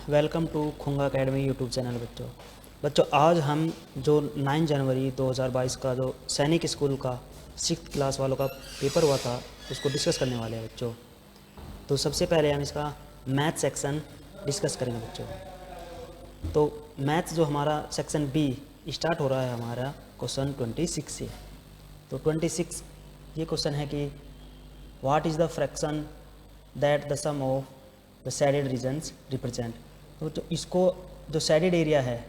Welcome to Khunga academy YouTube channel. बच्चों आज हम जो 9 जनवरी 2022 का जो सैनिक स्कूल का 6th क्लास वालों का पेपर हुआ था उसको डिस्कस करने वाले हैं बच्चों। तो सबसे पहले हम इसका मैथ सेक्शन डिस्कस करेंगे बच्चों। तो मैथ्स जो हमारा सेक्शन बी स्टार्ट हो रहा है हमारा क्वेश्चन 26 से। तो 26 ये क्वेश्चन है कि what is the fraction that the sum of the shaded regions represent. तो इसको जो शेडेड एरिया है,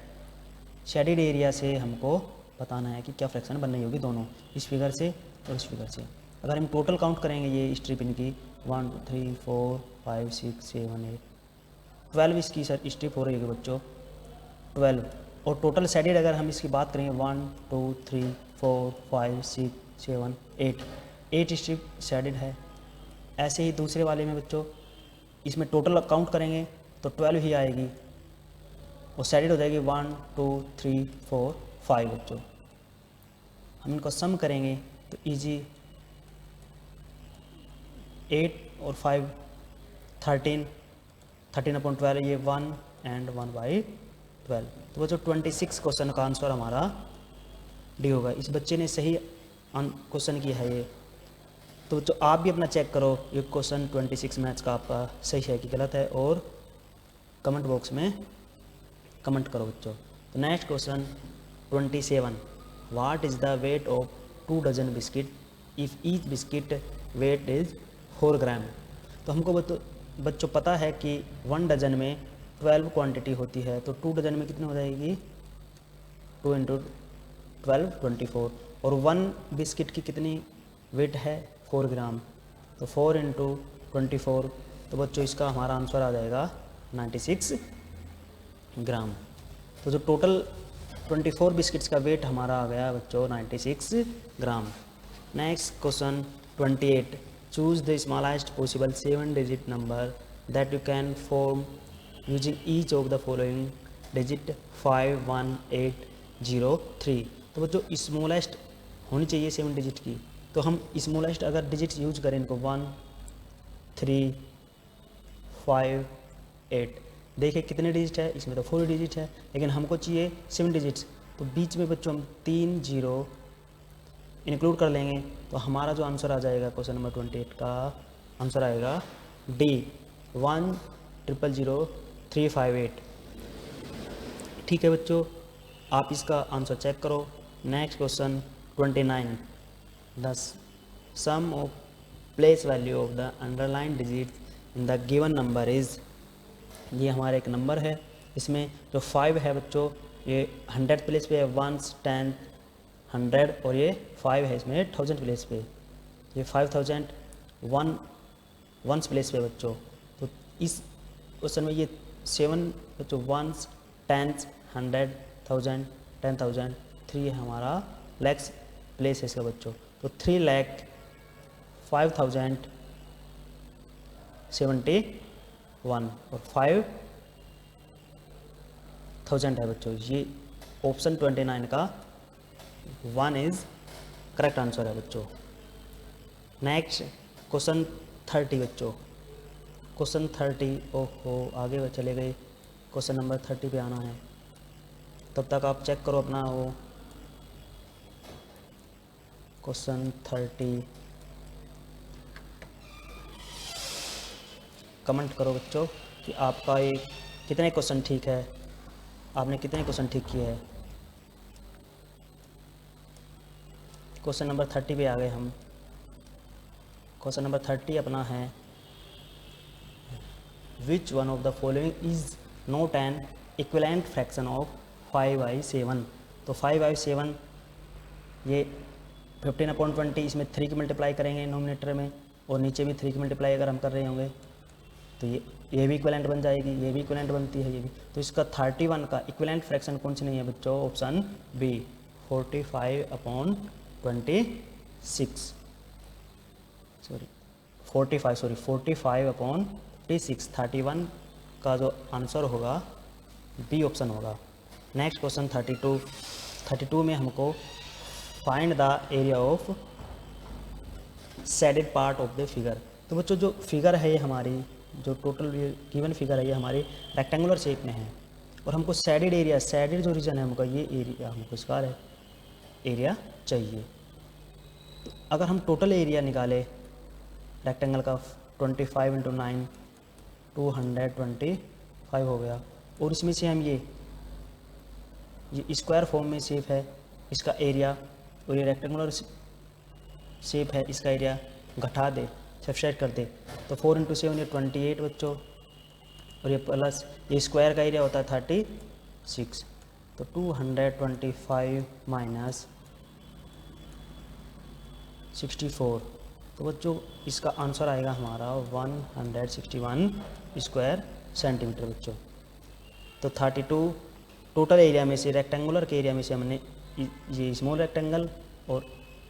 शेडेड एरिया से हमको बताना है कि क्या फ्रैक्शन बन रही होगी दोनों, इस फिगर से और इस फिगर से। अगर हम टोटल काउंट करेंगे ये स्ट्रिप इनकी 1 2 3 4 5 6 7 8 12 इसकी सर स्ट्रिप हो रही होगी बच्चों 12। और टोटल शेडेड अगर हम इसकी बात करेंगे 1 2 3 4 5 6 7 8 स्ट्रिप शेडेड है। ऐसे ही दूसरे वाले में बच्चों इसमें टोटल काउंट करेंगे तो 12 ही आएगी और शेडेड हो जाएगी 1 2 3 4 5 बच्चों। हम इनको सम करेंगे तो इजी 8 और 5 13/12 ये 1 एंड 1/12। तो बच्चों 26 क्वेश्चन का आंसर हमारा डी होगा। इस बच्चे ने सही क्वेश्चन किया है ये। तो बच्चों आप भी अपना चेक करो ये क्वेश्चन 26 मैथ्स का आपका सही है कि गलत है और कमेंट बॉक्स में कमेंट करो बच्चों। तो next question 27, what is the weight of 2 dozen biscuit if each biscuit weight is 4 gram. तो हमको बच्चों पता है कि 1 डजन में 12 क्वांटिटी होती है, तो 2 डजन में कितनी हो जाएगी 2 × 12 24। और 1 बिस्किट की कितनी वेट है 4 ग्राम, तो 4 × 24। तो बच्चों इसका हमारा आंसर आ जाएगा 96 ग्राम। तो जो टोटल 24 बिस्किट्स का वेट हमारा आ गया बच्चों 96 gram. Next question 28, choose the smallest possible 7 digit number that you can form using each of the following digit 5 1 8 0 3। तो बच्चों स्मॉलेस्ट होनी चाहिए 7 डिजिट की, तो हम स्मॉलेस्ट अगर डिजिट्स यूज करें इनको 1 3 5 8, देखिए कितने डिजिट है, इसमें तो 4 डिजिट है लेकिन हमको चाहिए 7 डिजिट्स। तो बीच में बच्चों हम 3 0 इंक्लूड कर लेंगे, तो हमारा जो आंसर आ जाएगा क्वेश्चन नंबर 28 का आंसर आएगा डी 1 0 0 3 5 8। ठीक है बच्चों, आप इसका आंसर चेक करो। Next question 29, the sum of place value of the underline digit in the given number is. ये हमारा एक नंबर है, इसमें जो 5 है बच्चों ये 100 प्लेस पे है, 1 10 100, और ये 5 है इसमें 1000 प्लेस पे, ये 5000 1 प्लेस पे बच्चों। तो इस क्वेश्चन में ये 7 बच्चों 1 10 100 1000 10,000 3 है हमारा लैक्स प्लेस है इसका बच्चों। तो 3,05,071 और 5,000 है बच्चों। ये ऑप्शन 29 का 1 इज़ करेक्ट आंसर है बच्चों। नेक्स्ट क्वेश्चन 30 बच्चों, क्वेश्चन 30 ओहो आगे चले गए, क्वेश्चन नंबर 30 पे आना है, तब तक आप चेक करो अपना वो क्वेश्चन 30। कमेंट करो बच्चों कि आपका ये कितने क्वेश्चन ठीक है, आपने कितने क्वेश्चन ठीक किए हैं। क्वेश्चन नंबर 30 पे आ गए हम। क्वेश्चन नंबर 30 अपना है which one of the following is not an equivalent fraction of 5/7। तो 5/7 ये 15/20, इसमें 3 की मल्टीप्लाई करेंगे नोमिनेटर में और नीचे भी 3 की मल्टीप्लाई अगर हम कर रहे होंगे तो ये भी इक्विवेलेंट बन जाएगी, ये भी इक्विवेलेंट बनती है ये भी। तो इसका 31 का इक्विवेलेंट फ्रैक्शन कौन सी नहीं है बच्चों, ऑप्शन बी 45/26 सॉरी 45/26 31 का जो आंसर होगा बी ऑप्शन होगा। नेक्स्ट क्वेश्चन 32 में हमको find the area of shaded part of the figure. तो बच्चों जो फिगर है ये हमारी जो टोटल गिवन फिगर है ये हमारी रेक्टेंगुलर शेप में है, और हमको सैडिड एरिया, सैडिड जो रीजन है हमको ये एरिया हमको इसका एरिया चाहिए। तो अगर हम टोटल एरिया निकाले रेक्टेंगल का 25 इंटू 9 225 हो गया, और इसमें से हम ये स्क्वायर फॉर्म में शेप है इसका एरिया, और ये रेक्टेंगुलर शेप है इसका एरिया घटा दे, सब्सट्रैक्ट कर दे, तो 4 इंटू 7 ये 28 बच्चों, और ये प्लस ये स्क्वायर का एरिया होता है 36, तो 225 माइनस 64, तो बच्चों इसका आंसर आएगा हमारा 161 स्क्वायर सेंटीमीटर बच्चों। तो 32 टोटल एरिया में से, रेक्टेंगुलर के एरिया में से हमने ये स्मॉल रेक्टेंगल और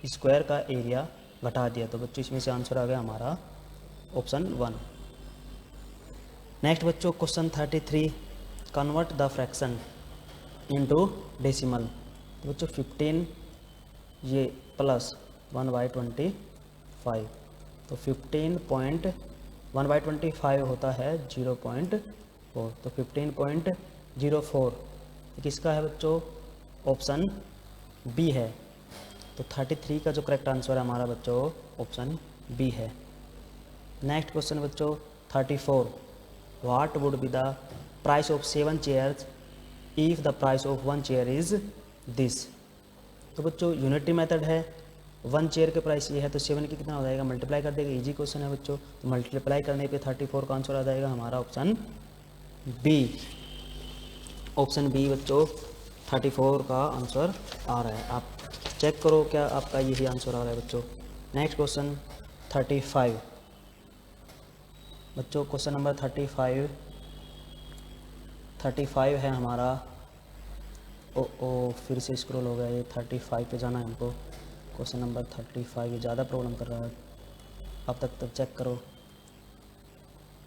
स्क्वायर का एरिया घटा दिया, तो बच्चों इसमें से आंसर आ गया हमारा ऑप्शन 1। नेक्स्ट बच्चों question 33, convert the fraction into decimal. तो बच्चों 15 ये प्लस 1/25, तो 15.1/25 होता है 0.4, तो 15.04 किसका है बच्चों, ऑप्शन बी है। तो 33 का जो करेक्ट आंसर है हमारा बच्चों ऑप्शन बी है। नेक्स्ट क्वेश्चन बच्चों 34, what would be the price of 7 chairs if the price of 1 chair is this. तो बच्चों यूनिटरी मेथड है, 1 चेयर के प्राइस ये है, तो 7 की कितना हो जाएगा, मल्टीप्लाई कर देगा, इजी क्वेश्चन है बच्चों, तो मल्टीप्लाई करने पे 34 का आंसर आ जाएगा हमारा ऑप्शन बी। ऑप्शन बी बच्चों 34 का आंसर आ रहा है, आप चेक करो क्या आपका यही आंसर आ रहा है बच्चों। नेक्स्ट क्वेश्चन 35 बच्चों, क्वेश्चन नंबर 35 है हमारा, फिर से स्क्रॉल हो गया, ये 35 पे जाना है हमको, क्वेश्चन नंबर 35 ये ज़्यादा प्रॉब्लम कर रहा है, अब तक चेक करो।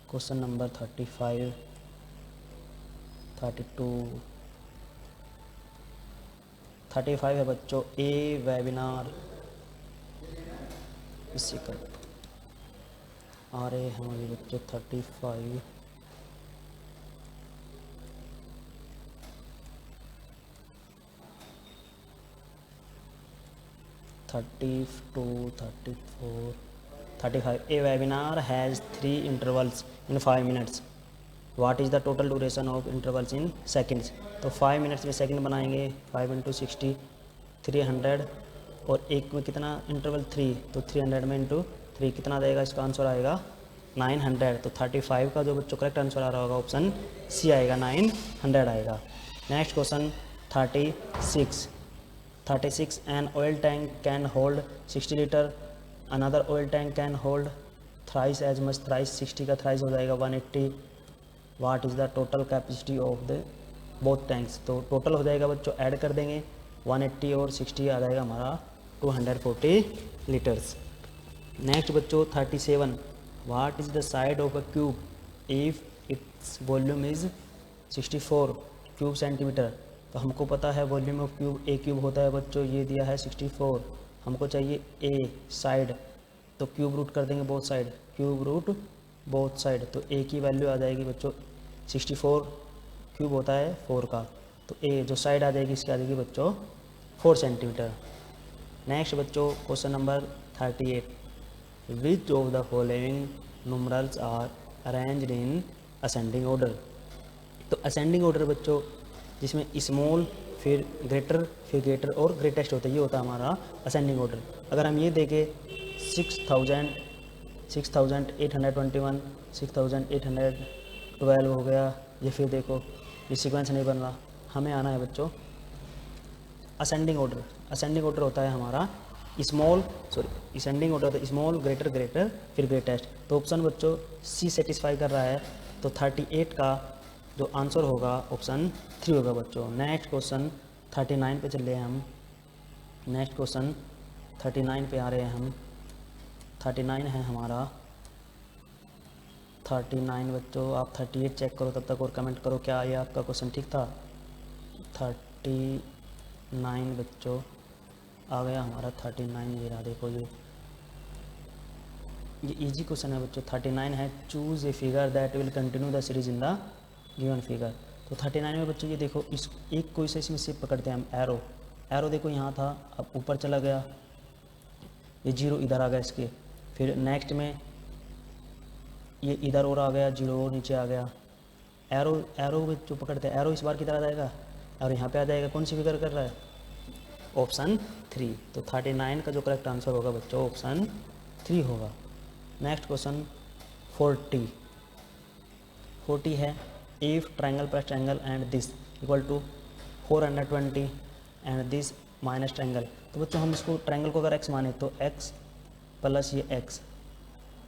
क्वेश्चन नंबर 35 32 35 है बच्चों, ए वेबिनार इसी का आ रहे हैं हमारे बच्चों 35 32 34 35। ए webinar has 3 intervals in 5 minutes, what is the total duration of intervals in seconds. तो 5 मिनट्स में सेकंड बनाएंगे, 5 इंटू 60 300, और एक में कितना इंटरवल 3, तो 300 में इंटू 3 कितना देगा, इसका आंसर आएगा 900। तो 35 का जो बच्चों करेक्ट आंसर आ रहा होगा ऑप्शन सी आएगा, 900 आएगा। Next question 36 an oil tank can hold 60 litre, another oil tank can hold thrice as much, thrice 60 का थ्राइस हो जाएगा 180, what is the total capacity of the both tanks. तो total हो जाएगा बच्चों, ऐड कर देंगे 180 और 60 आ जाएगा हमारा 240 लीटर्स। नेक्स्ट बच्चों 37, what is the side of a cube if its volume is 64 cube centimetre. तो हमको पता है volume of cube a cube होता है बच्चों, ये दिया है 64, हमको चाहिए ए साइड, तो क्यूब रूट कर देंगे both side, cube root both side, तो ए की वैल्यू आ जाएगी बच्चों 64 क्यूब होता है 4 का, तो ए जो साइड आ जाएगी इसकी आ जाएगी बच्चों 4 सेंटीमीटर। नेक्स्ट बच्चों question number 38, which of the following numerals are arranged in ascending order. तो असेंडिंग ऑर्डर बच्चों जिसमें स्मॉल फिर ग्रेटर और ग्रेटेस्ट होता है, ये होता है हमारा असेंडिंग ऑर्डर। अगर हम ये देखें 6821 6812 हो गया, ये फिर देखो ये सीक्वेंस नहीं बन रहा, हमें आना है बच्चों असेंडिंग ऑर्डर। असेंडिंग ऑर्डर होता है हमारा असेंडिंग ऑर्डर होता है स्मॉल ग्रेटर फिर ग्रेटेस्ट। तो ऑप्शन बच्चों सी सेटिस्फाई कर रहा है, तो 38 का जो आंसर होगा ऑप्शन 3 होगा बच्चों। नेक्स्ट क्वेश्चन 39 पे चल रहे हैं हम, नेक्स्ट क्वेश्चन 39 पे आ रहे हैं हम, 39 है हमारा 39 बच्चों, आप 38 चेक करो तब तक और कमेंट करो क्या ये आपका क्वेश्चन ठीक था। 39 बच्चों आ गया हमारा 39, ये रहा देखो ये ये इजी क्वेश्चन है बच्चों। 39 है, choose a figure that will continue the series in the given figure. तो 39 में बच्चों ये देखो, इस एक कोई से इसमें से पकड़ते हैं हम, एरो। एरो देखो यहाँ था, अब ऊपर चला गया, ये 0 इधर आ गया इसके। फिर नेक्स्ट में ये इधर और आ गया, 0 और नीचे आ गया। एरो एरो में जो पकड़ते हैं, एरो इस बार किधर आ जाएगा, और यहाँ पे आ जाएगा। कौन सी फिगर कर रहा है, ऑप्शन 3। तो 39 का जो करेक्ट आंसर होगा बच्चों ऑप्शन 3 होगा। नेक्स्ट क्वेश्चन 40 है, if triangle plus triangle and this equal to 420 and this minus triangle. तो बच्चों हम इसको ट्रायंगल को अगर x माने तो x प्लस ये x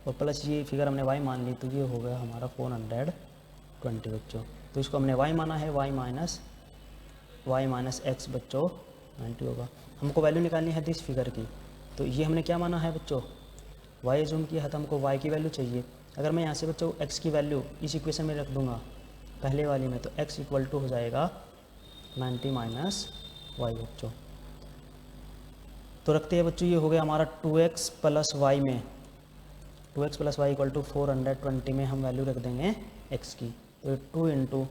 और प्लस ये फिगर हमने y मान ली, तो ये हो गया हमारा 420 बच्चों। तो इसको हमने y माना है, y माइनस x बच्चों 90 होगा। हमको वैल्यू निकालनी है दिस फिगर की, तो ये हमने क्या माना है बच्चों, y जूम किया है, तो हमको y की वैल्यू चाहिए। अगर मैं यहाँ से बच्चों x की वैल्यू इस इक्वेशन में रख दूंगा पहले वाली में, तो x इक्वल टू हो जाएगा 90 माइनस y बच्चों। तो रखते हैं बच्चों, ये हो गया हमारा 2x प्लस वाई में, 2x plus y equal to 420 में हम वैल्यू रख देंगे x की। तो 2 इंटू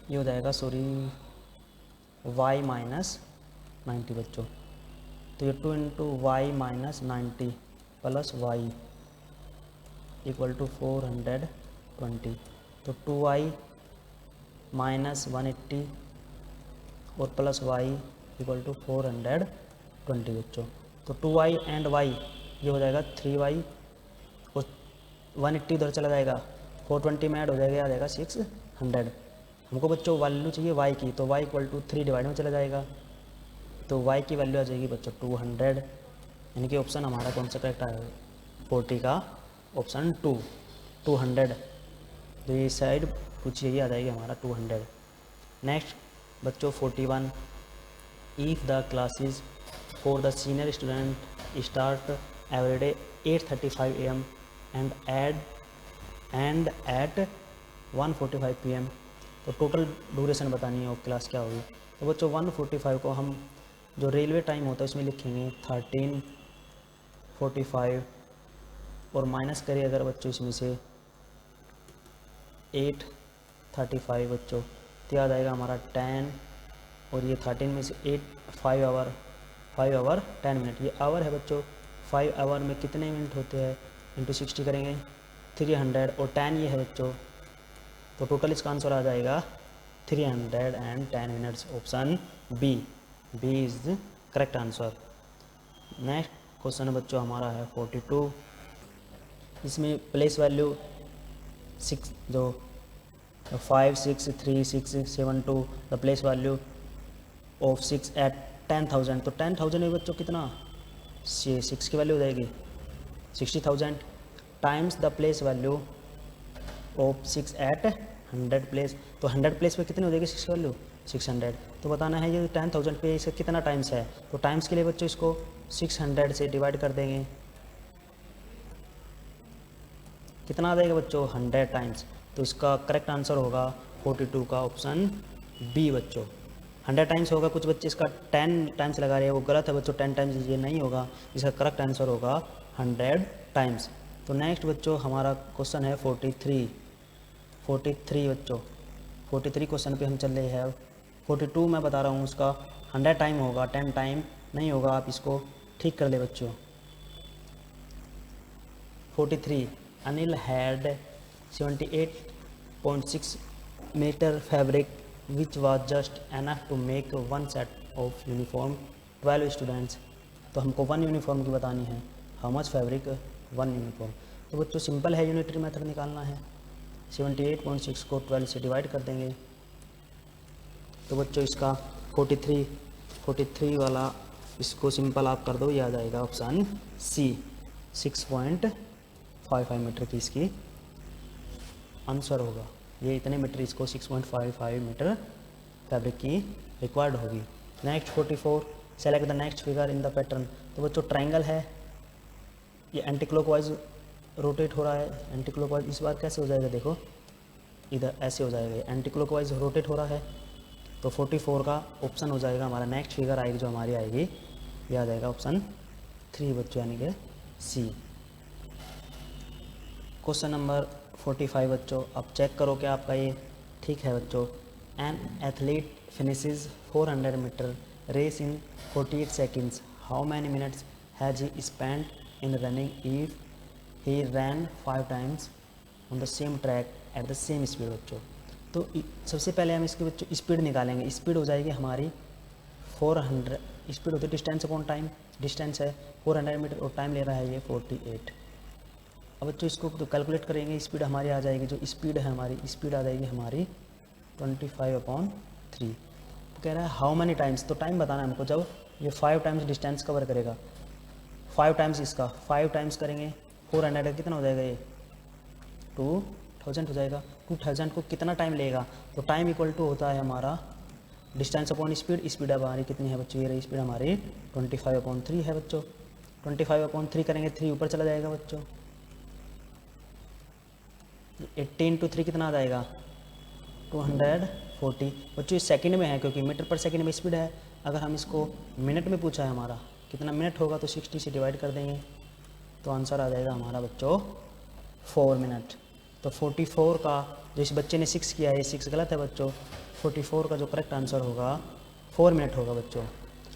ये हो जाएगा y माइनस 90 बच्चों। तो ये 2 into y minus 90 plus y equal to 420। तो 2y माइनस 180 और प्लस y इक्वल टू 420 बच्चों। तो 2y एंड y ये हो जाएगा 3y और 180 उधर चला जाएगा, 420 में ऐड हो जाएगा, आ जाएगा 600। हमको बच्चों वैल्यू चाहिए y की, तो y इक्वल टू 3 डिवाइड में चला जाएगा, तो y की वैल्यू आ जाएगी बच्चों 200। यानी कि ऑप्शन हमारा कौन सा करेक्ट आएगा, 40 का ऑप्शन 200। तो ये साइड पूछिए, ये आ जाएगी हमारा 200। नेक्स्ट बच्चों 41, if the classes for the senior student start every day 8:35 AM and at 1:45 PM, तो टोटल ड्यूरेशन बतानी है ऑफ क्लास क्या होगी। तो बच्चों 1:45 को हम जो रेलवे टाइम होता है उसमें लिखेंगे 13:45 और माइनस करिए अगर बच्चों इसमें से 8:35 बच्चों, तो याद आएगा हमारा 10 और ये 13 में से 8 5 आवर 10 मिनट। ये आवर है बच्चों, 5 आवर में कितने मिनट होते हैं, इंटू 60 करेंगे 300 और 10 ये है बच्चों, तो टोटल इसका आंसर आ जाएगा 310 minutes. Option B is the correct answer. Next question बच्चों हमारा है 42, इसमें प्लेस वैल्यू 6 जो 5 6 3 6 7 2 the place value of 6 at 10,000। तो 10,000 में बच्चों कितना, 6 की वैल्यू हो जाएगी 60,000 times the place value of 6 at 100 place. तो 100 प्लेस पे कितनी हो जाएगी 6 की वैल्यू 600। तो बताना है ये 10,000 पे इसका कितना टाइम्स है, तो टाइम्स के लिए बच्चों इसको 600 से डिवाइड कर देंगे, कितना आ जाएगा बच्चों 100 टाइम्स। तो इसका करेक्ट आंसर होगा 42 का ऑप्शन बी बच्चों। 100 टाइम्स होगा, कुछ बच्चे इसका 10 टाइम्स लगा रहे हैं, वो गलत है बच्चों, 10 टाइम्स ये नहीं होगा, इसका करेक्ट आंसर होगा 100 टाइम्स। तो नेक्स्ट बच्चों हमारा क्वेश्चन है 43 बच्चों। 43 क्वेश्चन पे हम चल रहे हैं। 42 मैं बता रहा हूँ, उसका 100 टाइम होगा, 10 टाइम नहीं होगा, आप इसको ठीक कर ले बच्चों। 43 Anil had 78.6 metre fabric which was just enough to make one set of uniform 12 students. तो हमको 1 यूनिफॉर्म की बतानी है, हाउ मच फैब्रिक 1 यूनिफॉर्म। तो बच्चों सिंपल है, यूनिटरी मेथड निकालना है। 78.6 को 12 से डिवाइड कर देंगे, तो बच्चों इसका 43 वाला इसको सिंपल आप कर दो, ये आ जाएगा ऑप्शन सी 6.55 मीटर की इसकी आंसर होगा। ये इतने मीटर, इसको 6.55 मीटर फैब्रिक की रिक्वायर्ड होगी। Next 44 select the next figure in the pattern. तो बच्चों ट्रायंगल है, ये एंटी क्लॉकवाइज रोटेट हो रहा है, एंटी क्लॉकवाइज इस बार कैसे हो जाएगा, देखो इधर ऐसे हो जाएगा, एंटी क्लॉकवाइज रोटेट हो रहा है। तो 44 का ऑप्शन हो जाएगा हमारा, नेक्स्ट फिगर आएगी जो हमारी आएगी, ये आ जाएगा ऑप्शन 3 बच्चों यानी कि सी। क्वेश्चन नंबर 45 बच्चों, अब चेक करो क्या आपका ये ठीक है बच्चों। An athlete finishes 400 metre race in 48 seconds, how many minutes has he spent in running if he ran 5 times on the same track at the same speed. बच्चों तो सबसे पहले हम इसके बच्चों स्पीड निकालेंगे। स्पीड हो जाएगी हमारी 400, स्पीड होती है डिस्टेंस अपॉन टाइम, डिस्टेंस है 400 मीटर और टाइम ले रहा है ये 48। अब बच्चों इसको तो कैलकुलेट करेंगे, स्पीड हमारी आ जाएगी, जो स्पीड है हमारी स्पीड आ जाएगी हमारी 25/3। तो कह रहा है हाउ मैनी टाइम्स, तो टाइम बताना है हमको। जब ये 5 टाइम्स डिस्टेंस कवर करेगा, 5 टाइम्स इसका 5 टाइम्स करेंगे 400 का कितना हो जाएगा ये 2000 हो जाएगा। 2000 को कितना टाइम लेगा, तो टाइम इक्वल टू होता है हमारा डिस्टेंस अपॉन स्पीड। स्पीड हमारी कितनी है बच्चों, ये रही स्पीड हमारी 25/3 है बच्चों। 25/3 करेंगे, 3 ऊपर चला जाएगा बच्चों। 80 × 3 कितना आ जाएगा 240 बच्चों। ये सेकंड में है क्योंकि मीटर पर सेकंड में स्पीड है। अगर हम इसको मिनट में पूछा है हमारा कितना मिनट होगा, तो 60 से डिवाइड कर देंगे तो आंसर आ जाएगा हमारा बच्चों 4 मिनट। तो 44 का जो इस बच्चे ने 6 किया है, ये 6 गलत है बच्चों। 44 का जो करेक्ट आंसर होगा 4 मिनट होगा बच्चों।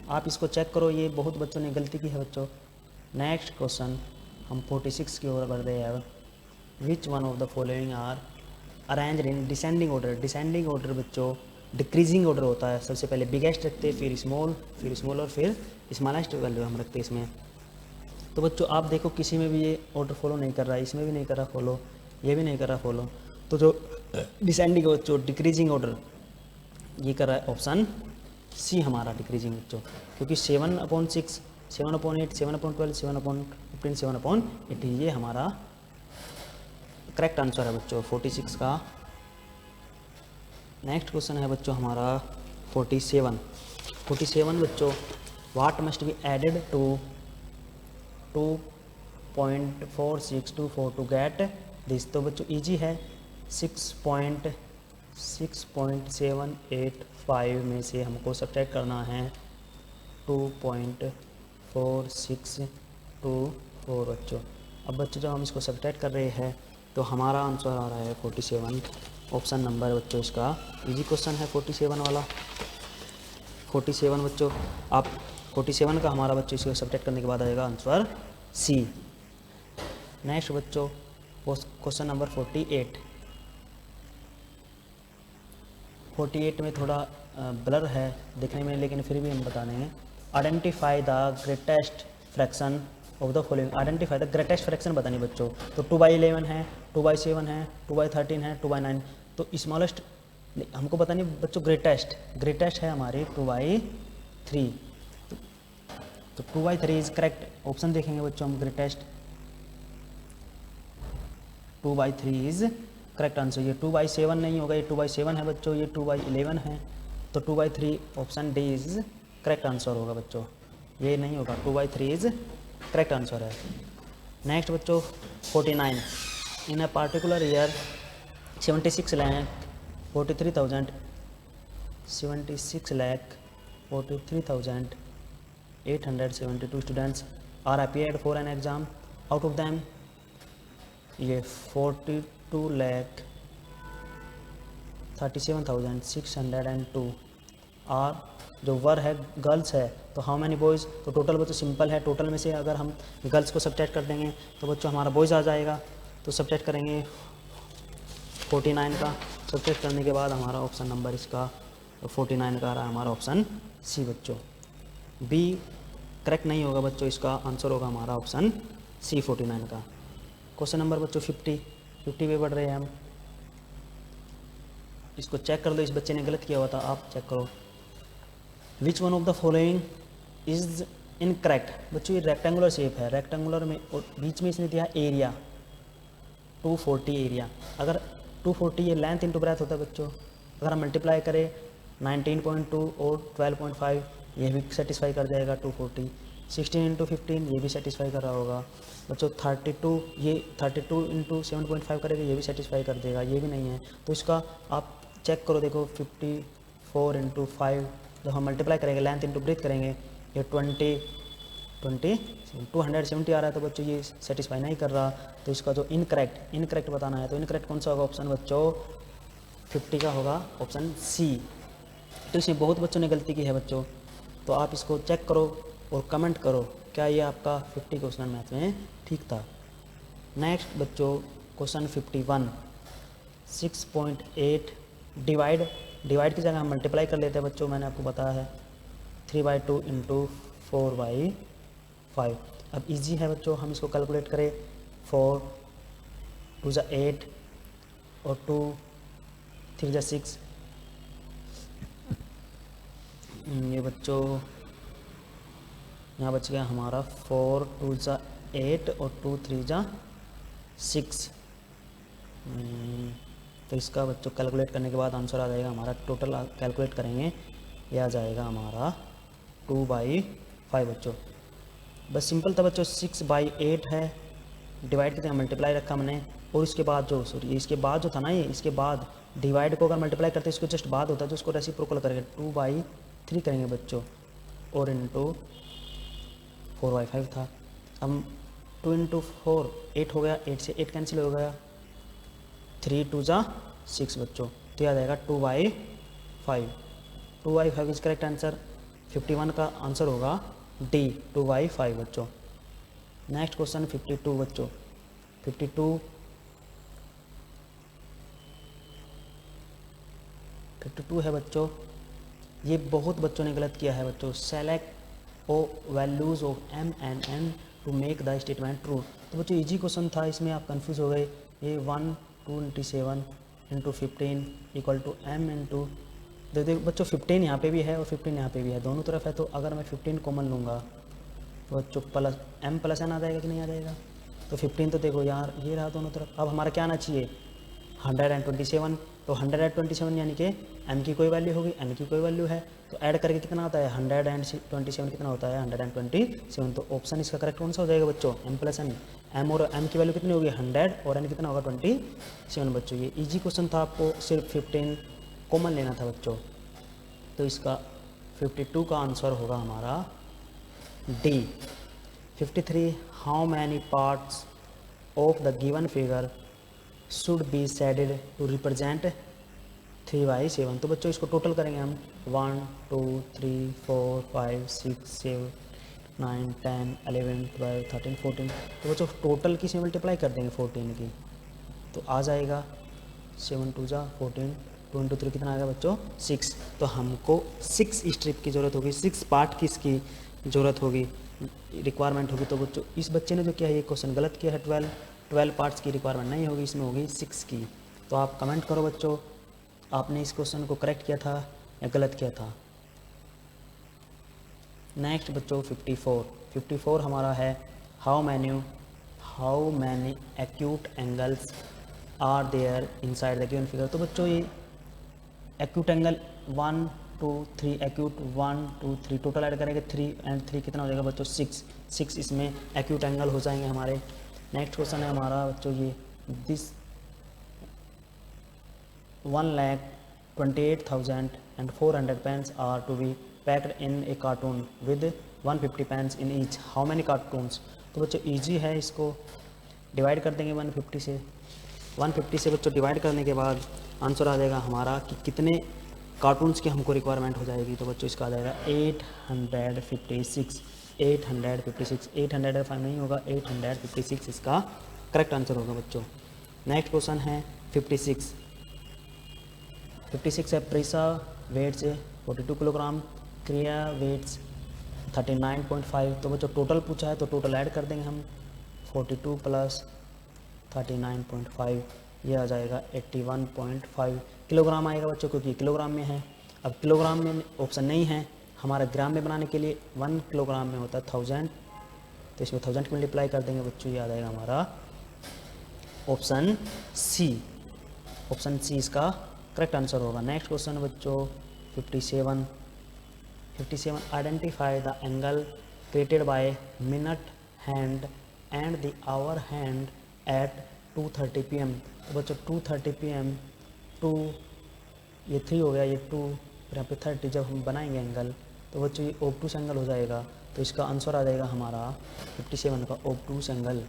आप इसको चेक करो, ये बहुत बच्चों ने गलती की है बच्चों। नेक्स्ट क्वेश्चन हम 46 की ओर बढ़ रहे हैं। Which one of the following are arranged in descending order. Descending order बच्चों डिक्रीजिंग ऑर्डर होता है। सबसे पहले बिगेस्ट रखते हैं, फिर स्मॉल और फिर स्मॉलेस्ट वैल्यू हम रखते हैं इसमें। तो बच्चों आप देखो किसी में भी ये ऑर्डर फॉलो नहीं कर रहा है, इसमें भी नहीं कर रहा फॉलो, ये भी नहीं कर रहा फॉलो। तो जो डिसेंडिंग बच्चों डिक्रीजिंग ऑर्डर ये कर रहा है ऑप्शन सी हमारा डिक्रीजिंग बच्चों, क्योंकि 7/6, 7/8, 7/12, 7/15, 7/18 ये हमारा करेक्ट आंसर है बच्चों 46 का। नेक्स्ट क्वेश्चन है बच्चों हमारा 47 बच्चों, what must be added to 2.4624 to get this. तो बच्चों इजी है, 6.785 में से हमको सब्ट्रैक्ट करना है 2.4624 बच्चों। अब बच्चों जब हम इसको सब्ट्रैक्ट कर रहे हैं तो हमारा आंसर आ रहा है 47, ऑप्शन नंबर बच्चों इसका इजी क्वेश्चन है 47 वाला। 47 बच्चों आप 47 का हमारा बच्चों इसको सब्ट्रैक्ट करने के बाद आएगा आंसर सी। नेक्स्ट बच्चों क्वेश्चन नंबर 48 में थोड़ा ब्लर है देखने में, लेकिन फिर भी हम बता देंगे। Identify the greatest fraction of the following. Identify the greatest fraction बतानी बच्चों। तो 2/11 है, 2/7 है, 2/13 है, 2/9। तो स्मॉलेस्ट हमको पता नहीं बच्चों, ग्रेटेस्ट है हमारी 2/3। तो 2/3 इज करेक्ट ऑप्शन देखेंगे बच्चों हम। Greatest 2/3 is correct answer. ये 2/7 नहीं होगा, ये 2/7 है बच्चों, ये 2/11 है। तो 2/3 option D is correct answer होगा बच्चों, ये नहीं होगा। 2/3 इज करेक्ट आंसर है। नेक्स्ट बच्चों 49, in a particular year 76,43,872 students are appeared for an exam. Out of them ये 42,37,602 और जो वर है गर्ल्स है। तो हाउ मैनी बॉयज़, तो टोटल बच्चों सिंपल है, टोटल में से अगर हम गर्ल्स को सब्ट्रैक्ट कर देंगे तो बच्चों हमारा बॉयज़ आ जाएगा। तो सब्ट्रैक्ट करेंगे 49 का, सब्ट्रैक्ट करने के बाद हमारा ऑप्शन नंबर इसका 49 का आ रहा है हमारा ऑप्शन सी बच्चों। बी करेक्ट नहीं होगा बच्चों, इसका आंसर होगा हमारा ऑप्शन सी 49 का। क्वेश्चन नंबर बच्चों 50 पे बढ़ रहे हैं हम। इसको चेक कर लो, इस बच्चे ने गलत किया हुआ था, आप चेक करो। विच one of the following is incorrect. बच्चों ये रेक्टेंगुलर शेप है, रेक्टेंगुलर में और बीच में इसने दिया एरिया 240 एरिया। अगर 240 ये लेंथ इंटू ब्रेथ होता है बच्चों। अगर हम मल्टीप्लाई करें 19.2 और 12.5 ये भी सेटिस्फाई कर जाएगा 240। 16 × 15 ये भी सेटिस्फाई कर रहा होगा बच्चों। 32 ये 32 × 7.5 करेगा, ये भी सेटिस्फाई कर देगा, ये भी नहीं है। तो इसका आप चेक करो, देखो 54 × 5 जब हम मल्टीप्लाई करेंगे लेंथ इंटू ब्रेथ करेंगे, ये 20 270 आ रहा है, तो बच्चों ये सेटिस्फाई नहीं कर रहा। तो इसका जो इनकरेक्ट बताना है, तो इनकरेक्ट कौन सा होगा ऑप्शन बच्चों 50 का होगा ऑप्शन सी। तो इसमें बहुत बच्चों ने गलती की है बच्चों, तो आप इसको चेक करो और कमेंट करो क्या ये आपका 50 क्वेश्चन मैथ में ठीक था। नेक्स्ट बच्चों क्वेश्चन 51, 6.8 डिवाइड की जगह हम मल्टीप्लाई कर लेते हैं बच्चों, मैंने आपको बताया है 3/2 इंटू 4/5। अब इजी है बच्चों, हम इसको कैलकुलेट करें 4 2 ज़ा 8 और 2 3 ज़ा 6। ये बच्चों यहाँ बच गया हमारा 4 2 ज़ा 8 और 2 3 ज़ा 6। तो इसका बच्चों कैलकुलेट करने के बाद आंसर आ जाएगा हमारा, टोटल कैलकुलेट करेंगे ये आ जाएगा हमारा 2/5 बच्चों। बस सिंपल था बच्चों, 6/8 है, डिवाइड की जगह मल्टीप्लाई रखा मैंने, और इसके बाद जो इसके बाद जो था ना, ये इसके बाद डिवाइड को अगर मल्टीप्लाई करते इसको जस्ट बाद होता है, तो उसको रेसिप्रोकल करेंगे 2/3 करेंगे बच्चों, और इंटू 4/5 था। अब 2 इंटू 4 8 हो गया, 8 से 8 कैंसिल हो गया, 3 2 ज़ा 6 बच्चों, तो आ जाएगा 2/5। 2/5 इज करेक्ट आंसर। 51 का आंसर होगा डी 2/5 बच्चों। नेक्स्ट क्वेश्चन 52 बच्चों, 52 है बच्चों। ये बहुत बच्चों ने गलत किया है बच्चों, सेलेक्ट ओ values of m and n to make the statement true. तो बच्चों इजी क्वेश्चन था, इसमें आप कंफ्यूज हो गए। ये 127 into 15 equal to m into, देखो बच्चों 15 यहाँ पे भी है और 15 यहाँ पे भी है, दोनों तरफ है। तो अगर मैं 15 कॉमन लूँगा तो बच्चों प्लस m प्लस n आ जाएगा कि नहीं आ जाएगा। तो 15 तो देखो यार ये रहा दोनों तरफ। अब हमारा क्या आना चाहिए 127, तो 127 यानी कि m की कोई वैल्यू होगी, n की कोई वैल्यू है, तो ऐड करके कितना आता है 127 कितना होता है 127। तो ऑप्शन इसका करेक्ट कौन सा हो जाएगा बच्चों m प्लस n। m और m की वैल्यू कितनी होगी 100 और n कितना होगा 27 बच्चों। ये इजी क्वेश्चन था, आपको सिर्फ 15 कॉमन लेना था बच्चों। तो इसका 52 का आंसर होगा हमारा D. 53, how many parts of the given figure should be shaded to represent 3/7। तो बच्चों इसको टोटल करेंगे हम 1 2 3 4 5 6 7 9 10 11 12 13 14। तो बच्चों टोटल की से मल्टीप्लाई कर देंगे 14 की, तो आ जाएगा 7 2 ज़ा 14, 2 इंटू 3 कितना आएगा बच्चों 6। तो हमको 6 स्ट्रिप की ज़रूरत होगी, 6 पार्ट की इसकी ज़रूरत होगी, रिक्वायरमेंट होगी। तो बच्चों इस बच्चे ने जो किया है ये क्वेश्चन गलत किया है। 12 पार्ट्स की रिक्वायरमेंट नहीं होगी, इसमें होगी 6 की। तो आप कमेंट करो बच्चों, आपने इस क्वेश्चन को करेक्ट किया था या गलत किया था। नेक्स्ट बच्चों 54 हमारा है, how many acute angles are there inside the given figure. तो बच्चों ये acute angle 1 2 3 acute 1 2 3 total add करेंगे 3 and 3 कितना हो जाएगा बच्चों 6 इसमें एक्यूट एंगल हो जाएंगे हमारे। नेक्स्ट क्वेश्चन है हमारा बच्चों ये, this 1,28,400 pens are to be packed in a cartoon with 150 pens in each. How many cartoons? तो बच्चों इजी है, इसको डिवाइड कर देंगे 150 से बच्चों डिवाइड करने के बाद आंसर आ जाएगा हमारा कि कितने कार्टून्स की हमको रिक्वायरमेंट हो जाएगी। तो बच्चों इसका आ जाएगा 856 805 नहीं होगा, 856 इसका करेक्ट आंसर होगा बच्चों। नेक्स्ट क्वेश्चन है 56 है, प्रीसा वेट्स 42 किलोग्राम, क्रिया वेट्स 39.5। तो बच्चों टोटल पूछा है तो टोटल ऐड कर देंगे हम, 42 प्लस 39.5 ये आ जाएगा 81.5 किलोग्राम आएगा बच्चों, क्योंकि किलोग्राम में है। अब किलोग्राम में ऑप्शन नहीं है हमारा, ग्राम में बनाने के लिए 1 किलोग्राम में होता है 1000, तो इसमें 1000 की मल्टीप्लाई कर देंगे बच्चों, ये आ जाएगा हमारा ऑप्शन सी इसका करेक्ट आंसर होगा। नेक्स्ट क्वेश्चन बच्चों 57 identify the angle created by minute hand and the hour hand at 2:30 PM। तो बच्चों 2:30 PM 2 ये 3 हो गया, ये 2 फिर यहाँ पे 30, जब हम बनाएंगे एंगल तो बच्चों ये ऑब्टूस एंगल हो जाएगा। तो इसका आंसर आ जाएगा हमारा 57 का ऑब्टूस एंगल।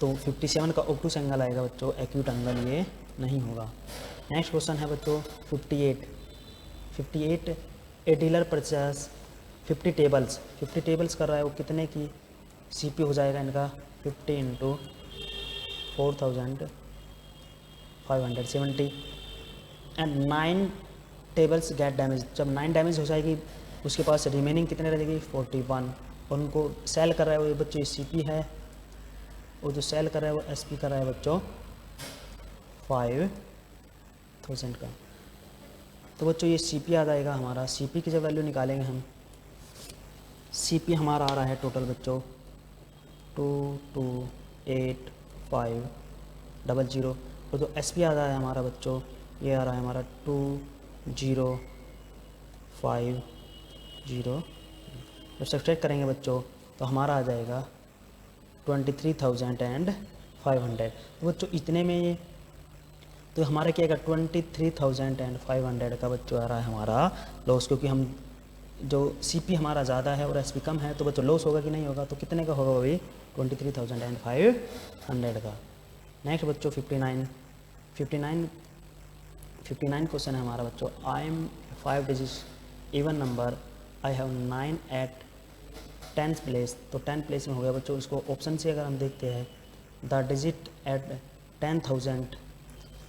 तो 57 का ऑब्टूस एंगल आएगा बच्चों, एक्यूट एंगल ये नहीं होगा। नेक्स्ट क्वेश्चन है बच्चों 58 ए डीलर परचेस 50 टेबल्स कर रहा है, वो कितने की सीपी हो जाएगा इनका 50 into 4570 and 9 tables gate damage. जब 9 डैमेज हो जाएगी उसके पास रिमेनिंग कितने रहेगी 41, और उनको सेल कर रहा है वो बच्चों सीपी है, वो जो सेल कर रहा है वो एसपी कर रहा है बच्चों 5000 का। तो बच्चों ये सीपी आ जाएगा हमारा, सीपी की जब वैल्यू निकालेंगे हम, सीपी हमारा आ रहा है टोटल बच्चों 228500, और जो एसपी आ रहा है हमारा बच्चों ये आ रहा है हमारा 2050। जब सब्सट्रैक्ट करेंगे बच्चों तो हमारा आ जाएगा 23,500। तो बच्चों इतने में ये तो हमारा क्या आएगा 23,500 का बच्चों आ रहा है हमारा लॉस, क्योंकि हम जो सीपी हमारा ज़्यादा है और एसपी कम है, तो बच्चों लॉस होगा कि नहीं होगा, तो कितने का होगा वही 23,500 का। नेक्स्ट बच्चों 59 क्वेश्चन है हमारा बच्चों। I am 5 digit even number, I have 9 at 10th place. तो 10th प्लेस में हो गया बच्चों। इसको ऑप्शन से अगर हम देखते हैं, the digit at 10,000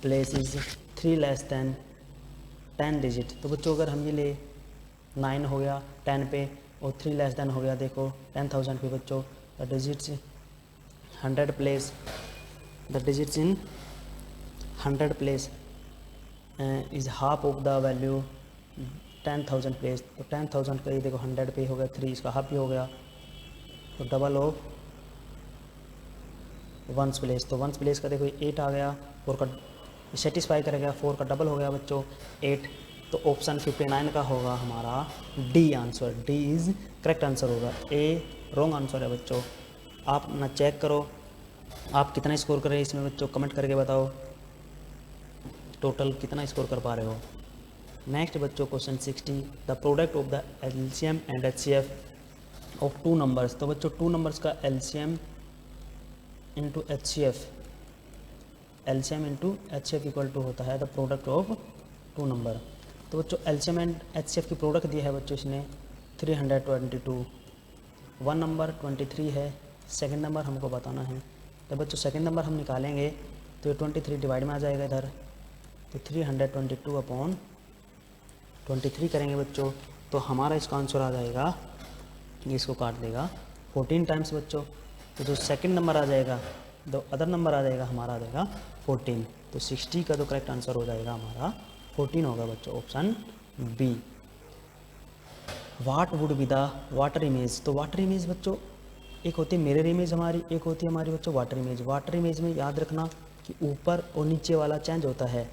place is 3 less than 10 digit. तो बच्चों अगर हम ये ले 9 हो गया 10 पे और 3 लेस दैन हो गया देखो 10,000 पे बच्चों, the digits 100 place, the digits in 100 place is half of the value 10,000 place. तो 10,000 का ये देखो 100 पे हो गया 3, इसका हाफ ही हो गया, तो डबल ऑफ 1 प्लेस। तो 1 प्लेस का देखो 8 आ गया, 4 का सेटिस्फाई करेगा, 4 का डबल हो गया बच्चों 8। तो ऑप्शन 59 का होगा हमारा D answer, D is correct answer होगा, ए रॉन्ग आंसर है बच्चों। आप ना चेक करो आप कितना स्कोर कर रहे हैं इसमें बच्चों, कमेंट करके बताओ टोटल कितना स्कोर कर पा रहे हो। नेक्स्ट बच्चों question 60, the product of the LCM and HCF of 2 numbers. तो बच्चों 2 नंबर्स का LCM into HCF, LCM into HCF equal to होता है द प्रोडक्ट ऑफ 2 नंबर। तो बच्चों एलसीएम एंड एचसीएफ की प्रोडक्ट दी है बच्चों इसने 322, 1 नंबर 23 है, सेकंड नंबर हमको बताना है। तो बच्चों सेकंड नंबर हम निकालेंगे तो ये 23 डिवाइड में आ जाएगा इधर, तो 322 अपॉन 23 करेंगे बच्चों, तो हमारा इसका आंसर आ जाएगा, ये इसको काट देगा 14 टाइम्स बच्चों। तो जो सेकंड नंबर आ जाएगा, जो अदर नंबर आ जाएगा हमारा आ जाएगा 14। तो 60 का जो करेक्ट आंसर हो जाएगा हमारा 14 होगा बच्चों, option B. What would be the water image. तो वाटर इमेज बच्चों एक होती है मिरर इमेज हमारी, एक होती है हमारी बच्चों वाटर इमेज। वाटर इमेज में याद रखना कि ऊपर और नीचे वाला चेंज होता है,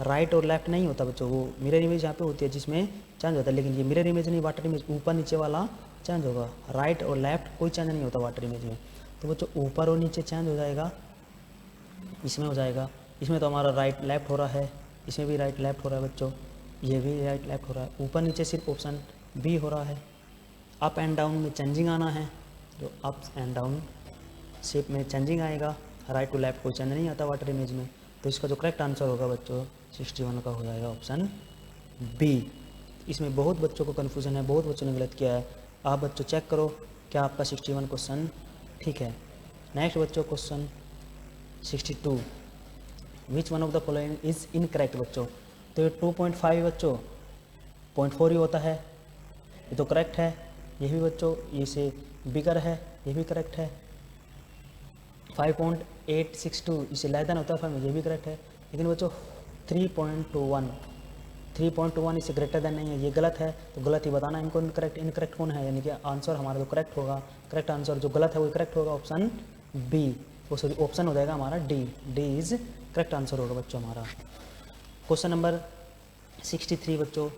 राइट और लेफ्ट नहीं होता बच्चों। वो मिरर इमेज यहाँ पे होती है जिसमें चेंज होता है, लेकिन ये मिरर इमेज नहीं, वाटर इमेज ऊपर नीचे वाला चेंज होगा, राइट और लेफ्ट कोई चेंज नहीं होता वाटर इमेज में। तो बच्चों ऊपर और नीचे चेंज हो जाएगा, इसमें हो जाएगा, इसमें तो हमारा राइट लेफ्ट हो रहा है, इसमें भी राइट लेफ्ट हो रहा है बच्चों, ये भी राइट लेफ्ट हो रहा है, ऊपर नीचे सिर्फ ऑप्शन बी हो रहा है। अप एंड डाउन में चेंजिंग आना है, तो अप एंड डाउन शेप में चेंजिंग आएगा, राइट टू लेफ्ट कोई चेंज नहीं आता वाटर इमेज में। तो इसका जो करेक्ट आंसर होगा बच्चों 61 का हो जाएगा, ऑप्शन बी। इसमें बहुत बच्चों को कन्फ्यूजन है, बहुत बच्चों ने गलत किया है। आप बच्चों चेक करो क्या आपका 61 क्वेश्चन ठीक है। नेक्स्ट बच्चों question 62, which one of the following is incorrect बच्चों। तो ये 2.5 बच्चों 0.4 ही होता है, ये तो करेक्ट है। ये भी बच्चों ये से बिगर है, ये भी करेक्ट है। 5.862 इसे लेस देन होता है 5 में, ये भी करेक्ट है। लेकिन बच्चों 3.21 इससे ग्रेटर देन नहीं है, ये गलत है। तो गलत ही बताना इनको, इनकरेक्ट कौन है, यानी कि आंसर हमारा जो करेक्ट होगा, करेक्ट आंसर जो गलत है वो करेक्ट होगा, ऑप्शन बी। वो सॉरी ऑप्शन हो जाएगा हमारा D, D is correct answer होगा बच्चों हमारा। क्वेश्चन नंबर 63 बच्चों,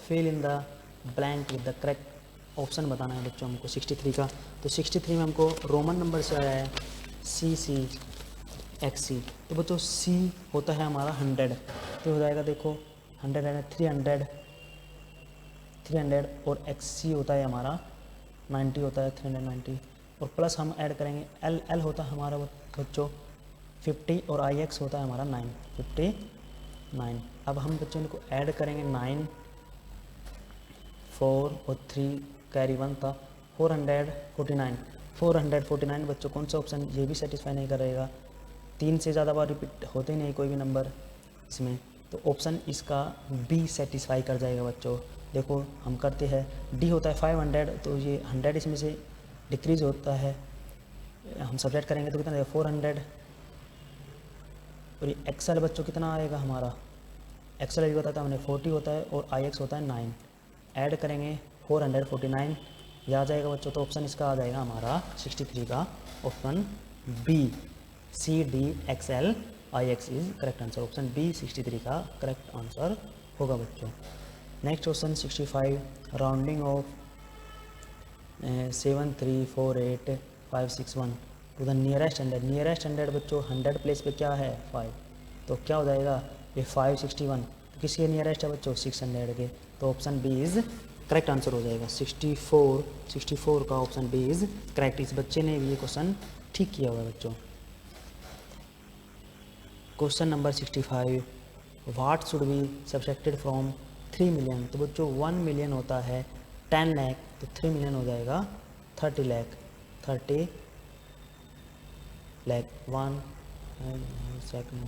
fill in the blank with the correct option बताना है बच्चों हमको 63 का। तो 63 में हमको रोमन नंबर से आया है CCXC। तो बच्चों C होता है हमारा 100, तो हो जाएगा देखो 100 है 300 300 और XC होता है हमारा 90 होता है 390 और प्लस हम ऐड करेंगे L होता है हमारा बच्चों 50 और IX होता है हमारा 59। अब हम बच्चों इनको ऐड करेंगे 9 4 और 3 कैरी 1 था 449 बच्चों कौन सा ऑप्शन ये भी सेटिस्फाई नहीं करेगा। 3 से ज़्यादा बार रिपीट होते ही नहीं कोई भी नंबर इसमें, तो ऑप्शन इसका बी सेटिस्फाई कर जाएगा बच्चों। देखो हम करते हैं डी होता है 500 तो ये 100 इसमें से डिक्रीज होता है, हम सब्ट्रैक्ट करेंगे तो कितना आएगा 400 और ये एक्सएल बच्चों कितना आएगा हमारा एक्सएल भी बताता हमने 40 होता है और IX होता है 9 ऐड करेंगे 449 ये आ जाएगा बच्चों। तो ऑप्शन इसका आ जाएगा हमारा 63 का option B CD XL IX is correct answer. Option B 63 का करेक्ट आंसर होगा बच्चों। Next question 65 rounding off 7348561 to the nearest hundred बच्चों 100 प्लेस पे क्या है 5 तो क्या हो जाएगा ये 561 तो किसके नियरेस्ट है बच्चों 600 के, तो option B is correct answer हो जाएगा। 64 का ऑप्शन बी इज़ करेक्ट। इस बच्चे ने भी ये क्वेश्चन ठीक किया हुआ है बच्चों। Question number 65 what should be subtracted from 3 million तो बच्चों 1 मिलियन होता है 10 लाख तो 3 मिलियन हो जाएगा 30 लाख 1 सेकंड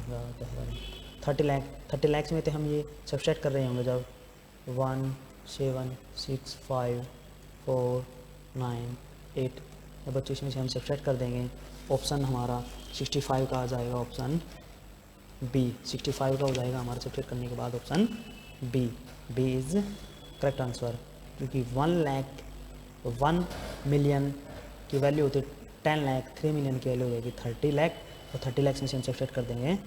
30 लाख में तो हम ये सब्ट्रैक्ट कर रहे होंगे जब 1 7 6 5 4 9 8 तो बच्चों इसमें से हम सब्ट्रैक्ट कर देंगे। ऑप्शन हमारा 65 का आ जाएगा ऑप्शन बी 65 का हो जाएगा हमारा सब्ट्रैक्ट करने के बाद option B is correct answer, क्योंकि 1 मिलियन की वैल्यू होती है 10 लाख 3 मिलियन की वैल्यू हो जाएगी 30 लाख और 30 लाख में से हम सब्ट्रैक्ट कर देंगे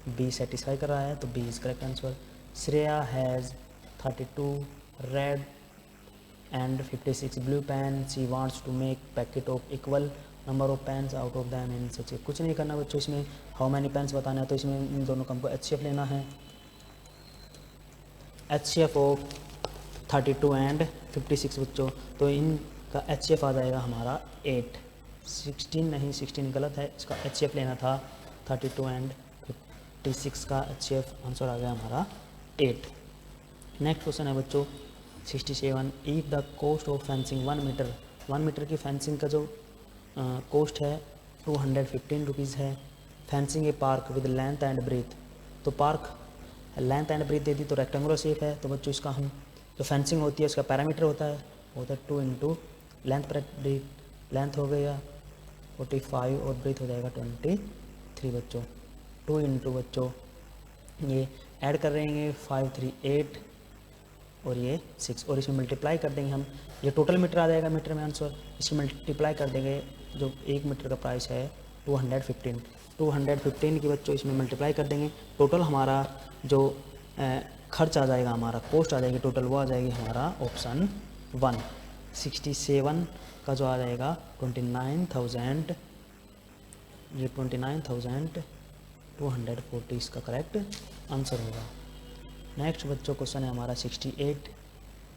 बी सेटिस्फाई कर रहा है तो B is correct answer. Shreya has 32 red and 56 blue pen she wants to make packet of equal number of pens out of them in such. कुछ नहीं करना बच्चों इसमें हाउ मैनी पेन्स बताना है, तो इसमें इन दोनों का हमको HCF लेना है। HCF ऑफ 32 एंड 56 बच्चों, तो इनका HCF आ जाएगा हमारा 8 16 नहीं 16 गलत है, इसका HCF लेना था 32 एंड 56 का HCF आंसर आ गया हमारा 8। नेक्स्ट क्वेश्चन है बच्चों 67 if the cost of fencing 1 metre की फेंसिंग का जो कॉस्ट है 215 रुपीज़ है। Fencing a park with length and breadth, तो पार्क लेंथ एंड ब्रीथ दे दी तो रेक्टेंगुलर शेप है, तो बच्चों इसका हम जो फेंसिंग होती है उसका पैरामीटर होता है 2 इंटू लेंथ ब्रीथ, लेंथ हो गया 45 और ब्रीथ हो जाएगा 23 बच्चों 2 इंटू बच्चों ये ऐड कर देंगे 5 3 8 और ये 6 और इसमें मल्टीप्लाई कर देंगे हम, ये टोटल मीटर आ जाएगा मीटर में आंसर, इसमें मल्टीप्लाई कर देंगे जो 1 मीटर का प्राइस है 215 की बच्चों इसमें मल्टीप्लाई कर देंगे। टोटल हमारा जो खर्च आ जाएगा हमारा कॉस्ट आ जाएगी टोटल वो आ जाएगी हमारा ऑप्शन 1 67 का जो आ जाएगा 29,000 ये 29,240 इसका करेक्ट आंसर होगा। नेक्स्ट बच्चों क्वेश्चन है हमारा 68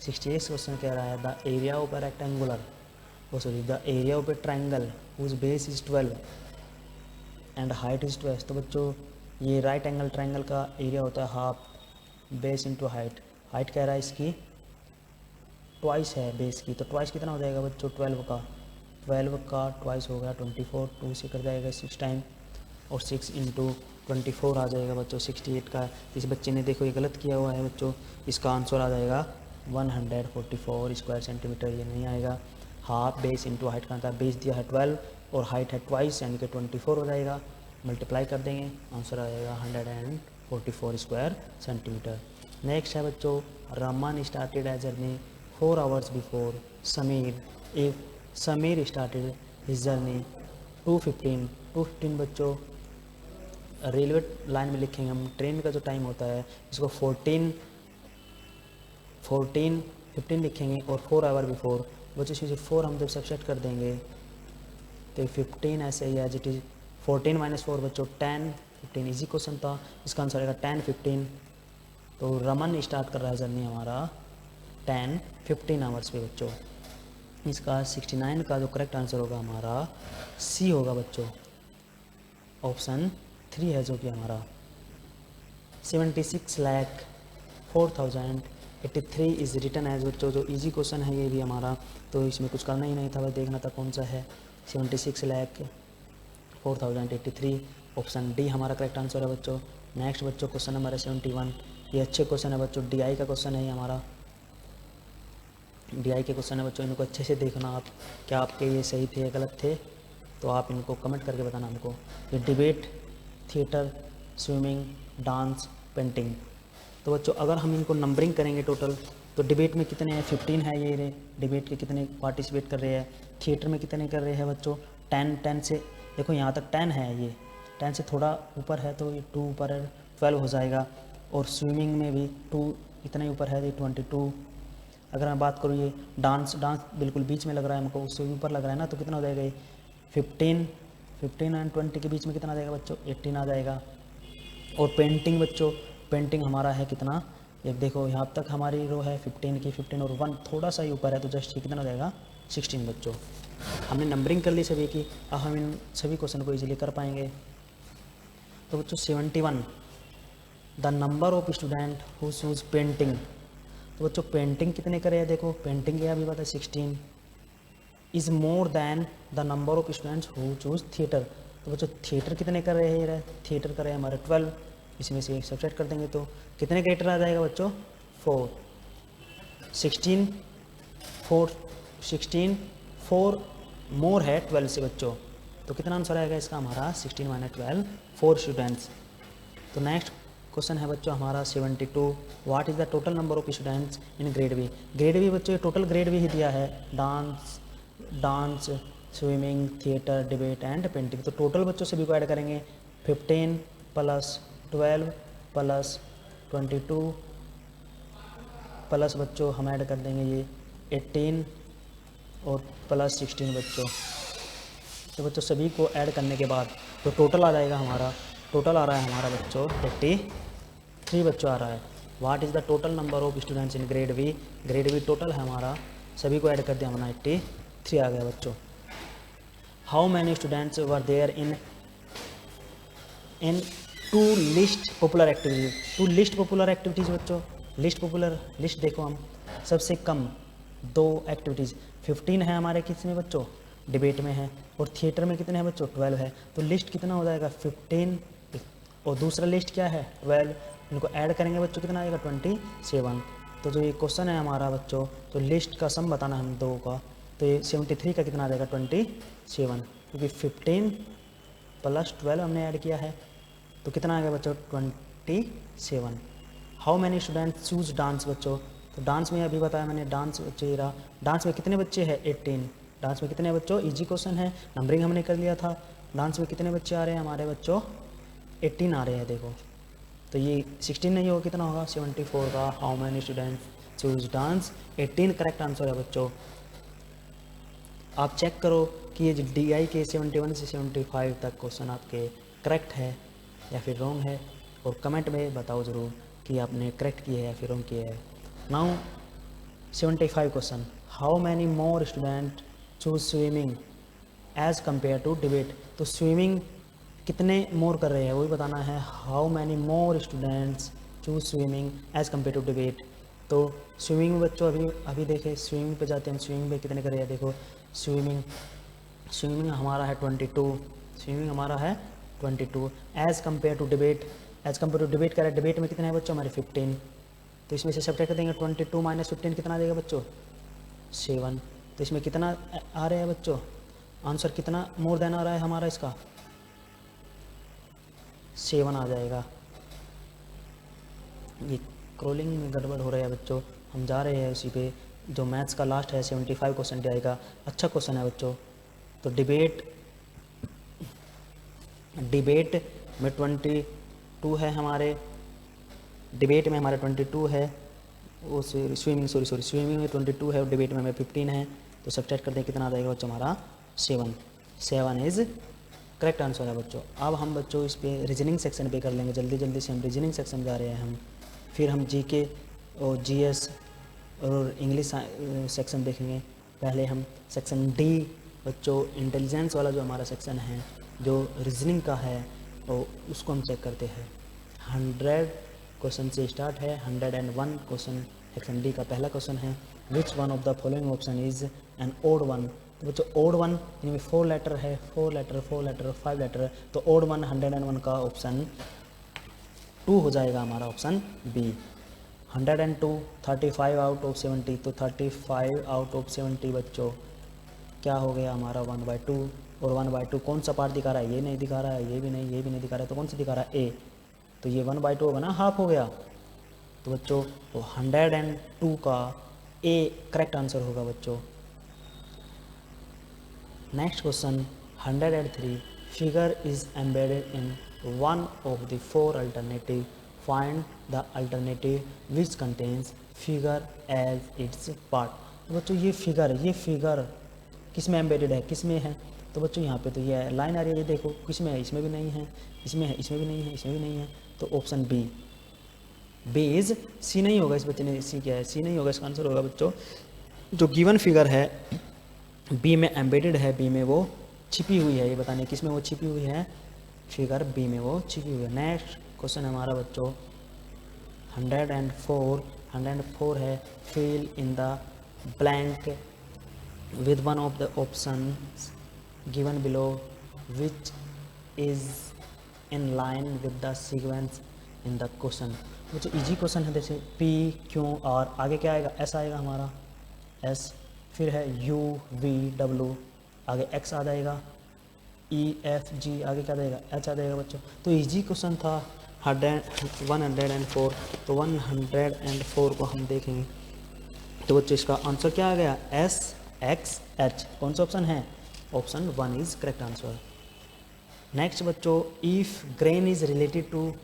क्वेश्चन कह रहा है the area of a rectangular the area of a triangle whose base is 12 and height is 12, तो बच्चों ये राइट एंगल ट्रायंगल का एरिया होता है हाफ बेस इंटू हाइट कह रहा है इसकी ट्वाइस है बेस की, तो ट्वाइस कितना हो जाएगा बच्चों 12 का ट्वाइस हो गया 24 2 से कर जाएगा 6 टाइम और 6 इंटू 24 आ जाएगा बच्चों 68 का। इस बच्चे ने देखो ये गलत किया हुआ है बच्चों, इसका आंसर आ जाएगा 144 स्क्वायर सेंटीमीटर, ये नहीं आएगा। हाफ बेस इंटू हाइट का था, बेस दिया है 12 और हाइट है ट्वाइस यानी कि 24 हो जाएगा, मल्टीप्लाई कर देंगे आंसर आ जाएगा 144 स्क्वायर सेंटीमीटर। नेक्स्ट है बच्चों Raman started a journey 4 hours before Sameer if Sameer started his journey 2:15 बच्चों रेलवे लाइन में लिखेंगे हम, ट्रेन का जो टाइम होता है इसको 14:15 लिखेंगे और 4 आवर बिफोर बच्चों इसमें से 4 हम जब सब्ट्रैक्ट कर देंगे तो 15 ऐसे ही एज इट इज़ 14 - 4 बच्चों 10 15 इजी क्वेश्चन था, इसका आंसर आएगा 10 15। तो रमन स्टार्ट कर रहा है जर्नी हमारा 10 15 आवर्स पे बच्चों। इसका 69 का जो करेक्ट आंसर होगा हमारा सी होगा बच्चों, ऑप्शन 3 है जो कि हमारा 76,04,083 इज़ रिटन एज बच्चों। जो इजी क्वेश्चन है ये भी हमारा, तो इसमें कुछ करना ही नहीं था, बस देखना था कौन सा है। 76,04,083 ऑप्शन डी हमारा करेक्ट आंसर है बच्चों। नेक्स्ट बच्चों क्वेश्चन नंबर है 71। ये अच्छे क्वेश्चन है बच्चों, डीआई का क्वेश्चन है ये हमारा, डीआई के क्वेश्चन है बच्चों। इनको अच्छे से देखना आप, क्या आपके ये सही थे या गलत थे, तो आप इनको कमेंट करके बताना हमको। ये debate, theatre, swimming, dance, painting. तो बच्चों अगर हम इनको नंबरिंग करेंगे टोटल, तो डिबेट में कितने हैं 15 है ये रे, डिबेट के कितने पार्टिसिपेट कर रहे हैं। थिएटर में कितने कर रहे हैं बच्चों 10 से, देखो यहाँ तक 10 है, ये 10 से थोड़ा ऊपर है तो ये 2 ऊपर है 12 हो जाएगा। और स्विमिंग में भी 2 इतना ही ऊपर है, ये 22। अगर मैं बात करूँ ये डांस बिल्कुल बीच में लग रहा है हमको, उससे ऊपर लग रहा है ना, तो कितना हो जाएगा ये 15 एंड 20 के बीच में कितना आ जाएगा बच्चों 18 आ जाएगा। और पेंटिंग बच्चों, पेंटिंग हमारा है कितना, ये देखो यहाँ तक हमारी रो है 15 की, 15 और 1 थोड़ा सा ही ऊपर है, तो जस्ट कितना हो जाएगा 16 बच्चों। हमने नंबरिंग कर ली सभी की, अब हम इन सभी क्वेश्चन को इजीली कर पाएंगे। तो बच्चों 71 the number of student who choose painting. तो बच्चों पेंटिंग कितने करे हैं, देखो पेंटिंग के अभी बात है 16 is more than the number of students who choose theatre. तो बच्चों थिएटर कितने कर रहे हैं, थिएटर कर रहे हैं हमारे 12, इसमें से एक सब्ट्रैक्ट कर देंगे तो कितने कैरेक्टर आ जाएगा बच्चों 4, 16 मोर है 12 से बच्चों, तो कितना आंसर आएगा इसका हमारा 16 माइनस 12 4 स्टूडेंट्स। तो नेक्स्ट क्वेश्चन है बच्चों हमारा 72 what is the total number of students in grade B. Grade B बच्चों टोटल ग्रेड बी ही दिया है, dance, swimming, theatre, debate and painting. तो टोटल बच्चों सभी को ऐड करेंगे 15 प्लस 12 प्लस 22 प्लस बच्चों हम ऐड कर देंगे ये 18 और प्लस 16 बच्चों। तो बच्चों सभी को ऐड करने के बाद तो टोटल आ जाएगा हमारा, टोटल आ रहा है हमारा बच्चों 83 बच्चों आ रहा है। What is the total number of students in grade B. Grade B total है हमारा, सभी को ऐड कर दिया हमारा 83 आ गया बच्चों। How many students were there in to list popular activities. To list popular activities बच्चों, लिस्ट देखो हम सबसे कम 2 एक्टिविटीज़ 15 है हमारे किस में बच्चों डिबेट में है, और थिएटर में कितने हैं बच्चों 12 है। तो लिस्ट कितना हो जाएगा 15 और दूसरा लिस्ट क्या है 12, इनको ऐड करेंगे बच्चों कितना आएगा 27। तो जो ये क्वेश्चन है हमारा बच्चों, तो लिस्ट का सम बताना हम 2 का, तो ये 73 का कितना आ जाएगा 27, क्योंकि 15 प्लस 12 हमने ऐड किया है, तो कितना आ गया बच्चों 27। How many student choose dance बच्चों। तो डांस में अभी बताया मैंने, डांस बच्चे रहा, डांस में कितने बच्चे हैं 18। डांस में कितने बच्चों, इजी क्वेश्चन है, नंबरिंग हमने कर लिया था। डांस में कितने बच्चे आ रहे हैं हमारे बच्चों 18 आ रहे हैं देखो, तो ये 16 नहीं होगा, कितना होगा 74 का। How many student choose dance 18 correct answer है बच्चों। आप चेक करो कि ये DI के 71 से 75 तक क्वेश्चन आपके करेक्ट है या फिर रॉन्ग है, और कमेंट में बताओ ज़रूर कि आपने करेक्ट किया है या फिर रॉन्ग किया है। Now 75 question, how many more student choose swimming as compare to debate. तो स्विमिंग कितने मोर कर रहे हैं वही बताना है। How many more students choose swimming as compare to debate. तो स्विमिंग में बच्चों अभी देखें, स्विमिंग पे जाते हैं हम, स्विमिंग पे कितने कर रहे हैं देखो, स्विमिंग हमारा है 22, स्विमिंग हमारा है 22 as compare to debate. As compare to debate करें, डिबेट में कितने हैं बच्चों हमारे 15, तो इसमें से सब्ट्रैक्ट कर देंगे 22 माइनस 15 कितना आ जाएगा बच्चों 7। तो इसमें कितना आ रहे हैं बच्चों, आंसर कितना मोर देन आ रहा है हमारा, इसका 7 आ जाएगा। ये क्रॉलिंग में गड़बड़ हो रहा है बच्चों, हम जा रहे हैं उसी पे। जो मैथ्स का लास्ट है 75 क्वेश्चन आएगा, अच्छा क्वेश्चन है बच्चों। तो डिबेट में 22 है हमारे, डिबेट में हमारे 22 है, वो स्विमिंग स्विमिंग में 22 है और डिबेट में हमें 15 है, तो सब्ट्रैक्ट कर दें कितना आ जाएगा बच्चों हमारा 7 इज़ करेक्ट आंसर है बच्चों। अब हम बच्चों इस पे रीजनिंग सेक्शन पे कर लेंगे, जल्दी से हम रीजनिंग सेक्शन जा रहे हैं हम, फिर हम GK और GS और इंग्लिश सेक्शन देखेंगे। पहले हम सेक्शन डी बच्चों इंटेलिजेंस वाला जो हमारा सेक्शन है, जो रीजनिंग का है, वो उसको हम चेक करते हैं। 100 क्वेश्चन से स्टार्ट है। 101 क्वेश्चन सेक्शन डी का पहला क्वेश्चन है, which one of the following option is an odd one. तो बच्चों ओड वन इनमें 4 लेटर है, 4 लेटर 5 लेटर, तो ओड वन 101 का ऑप्शन 2 हो जाएगा हमारा ऑप्शन बी। 102 35 आउट ऑफ 70, तो 35 आउट ऑफ 70 बच्चों क्या हो गया हमारा 1/2, और 1/2 कौन सा पार्ट दिखा रहा है, ये नहीं दिखा रहा है, ये भी नहीं दिखा रहा है, तो कौन सा दिखा रहा है, ए, तो ये 1/2 होगा ना, हाफ हो गया। तो बच्चों तो 102 का ए करेक्ट आंसर होगा बच्चों। Next question 103, figure is embedded in one of the 4 alternative, find the alternative which contains figure as its part. तो बच्चों ये फिगर किस में एम्बेडेड है, किस में है, तो बच्चों यहाँ पे तो ये लाइन आ रही है, ये देखो किस में है, इसमें भी नहीं है, इसमें है, इसमें भी नहीं है, इसमें भी नहीं है, तो ऑप्शन बी। बेज सी नहीं होगा, इस बच्चे ने सी किया है, सी नहीं होगा, इसका आंसर होगा बच्चों जो गिवन फिगर है बी में एम्बेडेड है, बी में वो छिपी हुई है, ये बताने किस में वो छिपी हुई है, फिगर बी में वो छिपी हुई है। नेक्स्ट क्वेश्चन हमारा बच्चों 104 है, fill in the blank with one of the options given below which is in line with the sequence in the question। मुझे इजी क्वेश्चन है, जैसे P Q R, आगे क्या आएगा, S आएगा हमारा, S, फिर है U V W, आगे X आ जाएगा, E F G, आगे क्या जाएगा, H आ जाएगा बच्चों। तो इजी क्वेश्चन था 104, तो 104 को हम देखेंगे, तो बच्चों इसका आंसर क्या आ गया, S X H, कौन सा ऑप्शन है, option 1 is correct answer. Next बच्चों, if grain is related to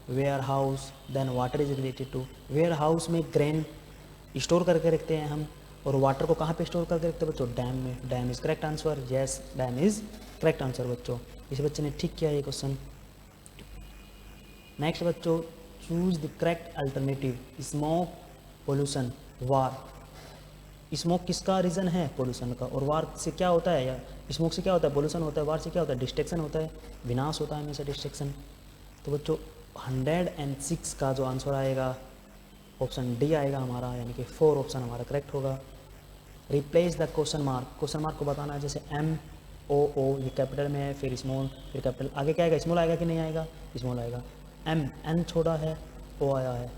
warehouse then water is related to. Warehouse में ग्रेन स्टोर करके रखते हैं हम, और वाटर को कहाँ पे स्टोर करके रखते हैं बच्चों, डैम में। Dam is correct answer, yes dam is correct answer बच्चों, इस बच्चे ने ठीक किया ये क्वेश्चन। नेक्स्ट बच्चों, choose the correct alternative, smoke pollution war. Smoke किसका रीज़न है, पोल्यूशन का, और वार से क्या होता है, या स्मोक से क्या होता है, पोल्यूशन होता है, वार से क्या होता है, डिस्ट्रक्शन होता है, विनाश होता है हमेशा, डिस्ट्रक्शन। तो बच्चों 106 का जो आंसर आएगा ऑप्शन डी आएगा हमारा, यानी कि 4 ऑप्शन हमारा करेक्ट होगा। रिप्लेस द क्वेश्चन मार्क को बताना है, जैसे MOO ये कैपिटल में है, फिर स्मॉल, फिर कैपिटल, आगे क्या आएगा, स्मॉल आएगा कि नहीं आएगा, स्मॉल आएगा। N छोड़ा है, O आया है,